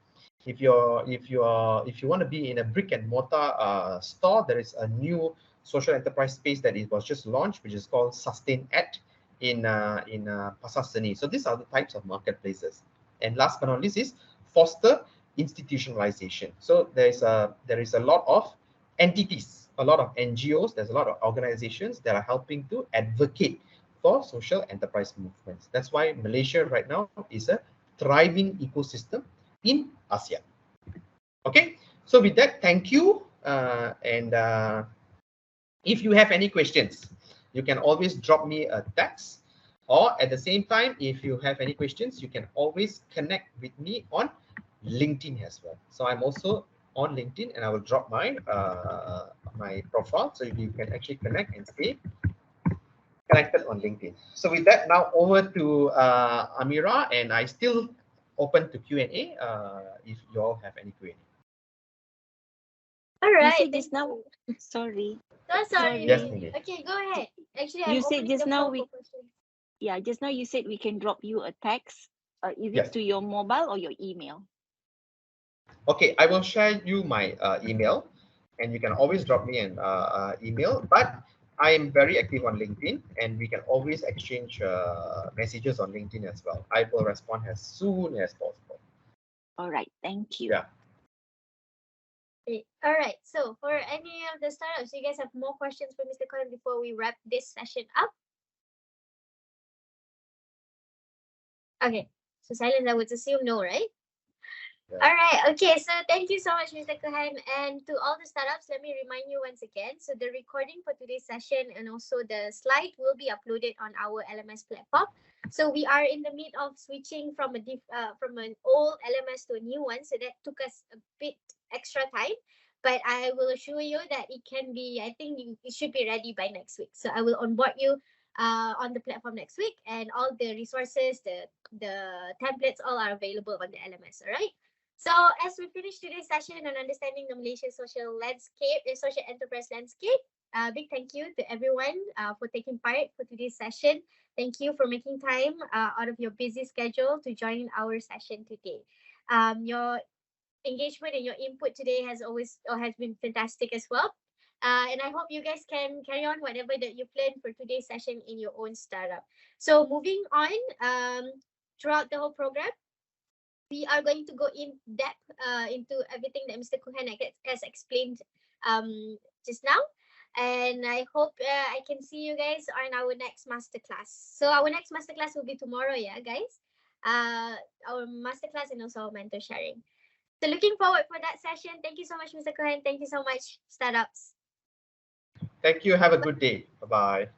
If you want to be in a brick and mortar store, there is a new social enterprise space that it was just launched, which is called Sustain At in Pasar Seni. So these are the types of marketplaces. And last but not least is foster institutionalization. So there is a lot of entities, a lot of NGOs, there's a lot of organizations that are helping to advocate for social enterprise movements. That's why Malaysia right now is a thriving ecosystem in ASEAN. Okay, so with that, thank you. If you have any questions, you can always drop me a text Or at the same time, if you have any questions, you can always connect with me on LinkedIn as well. So I'm also on LinkedIn, and I will drop my my profile so you can actually connect and stay connected on LinkedIn. So with that, now over to Amira, and I still open to Q&A if you all have any Q&A. All You right. said Thank just now, you. sorry. So sorry. Yes, Nini. Okay, go ahead. Actually, I'm You said opening just the now floor we, for questions. yeah, just now you said we can drop you a text. Is Yes. it to your mobile or your email? Okay, I will share you my email, and you can always drop me an email. But I am very active on LinkedIn, and we can always exchange messages on LinkedIn as well. I will respond as soon as possible. All right, thank you. Yeah. Okay. All right. So for any of the startups, you guys have more questions for Mr. Cohen before we wrap this session up? Okay. So silence, I would assume no, right? Yeah. All right. Okay. So thank you so much, Mr. Cohen. And to all the startups, let me remind you once again. So the recording for today's session and also the slide will be uploaded on our LMS platform. So we are in the midst of switching from an old LMS to a new one. So that took us a bit extra time. But I will assure you that it can be, I think it should be ready by next week. So I will onboard you on the platform next week, and all the resources, the templates, all are available on the LMS. All right. So as we finish today's session on understanding the Malaysian social landscape, the social enterprise landscape, big thank you to everyone for taking part for today's session. Thank you for making time out of your busy schedule to join our session today. Your engagement and your input today has been fantastic as well. And I hope you guys can carry on whatever that you plan for today's session in your own startup. So moving on, throughout the whole program, we are going to go in depth into everything that Mr. Cohen has explained just now. And I hope I can see you guys on our next masterclass. So our next masterclass will be tomorrow, yeah, guys. Our masterclass and also our mentor sharing. So looking forward for that session. Thank you so much, Mr. Cohen. Thank you so much, startups. Thank you. Have a good day. Bye-bye.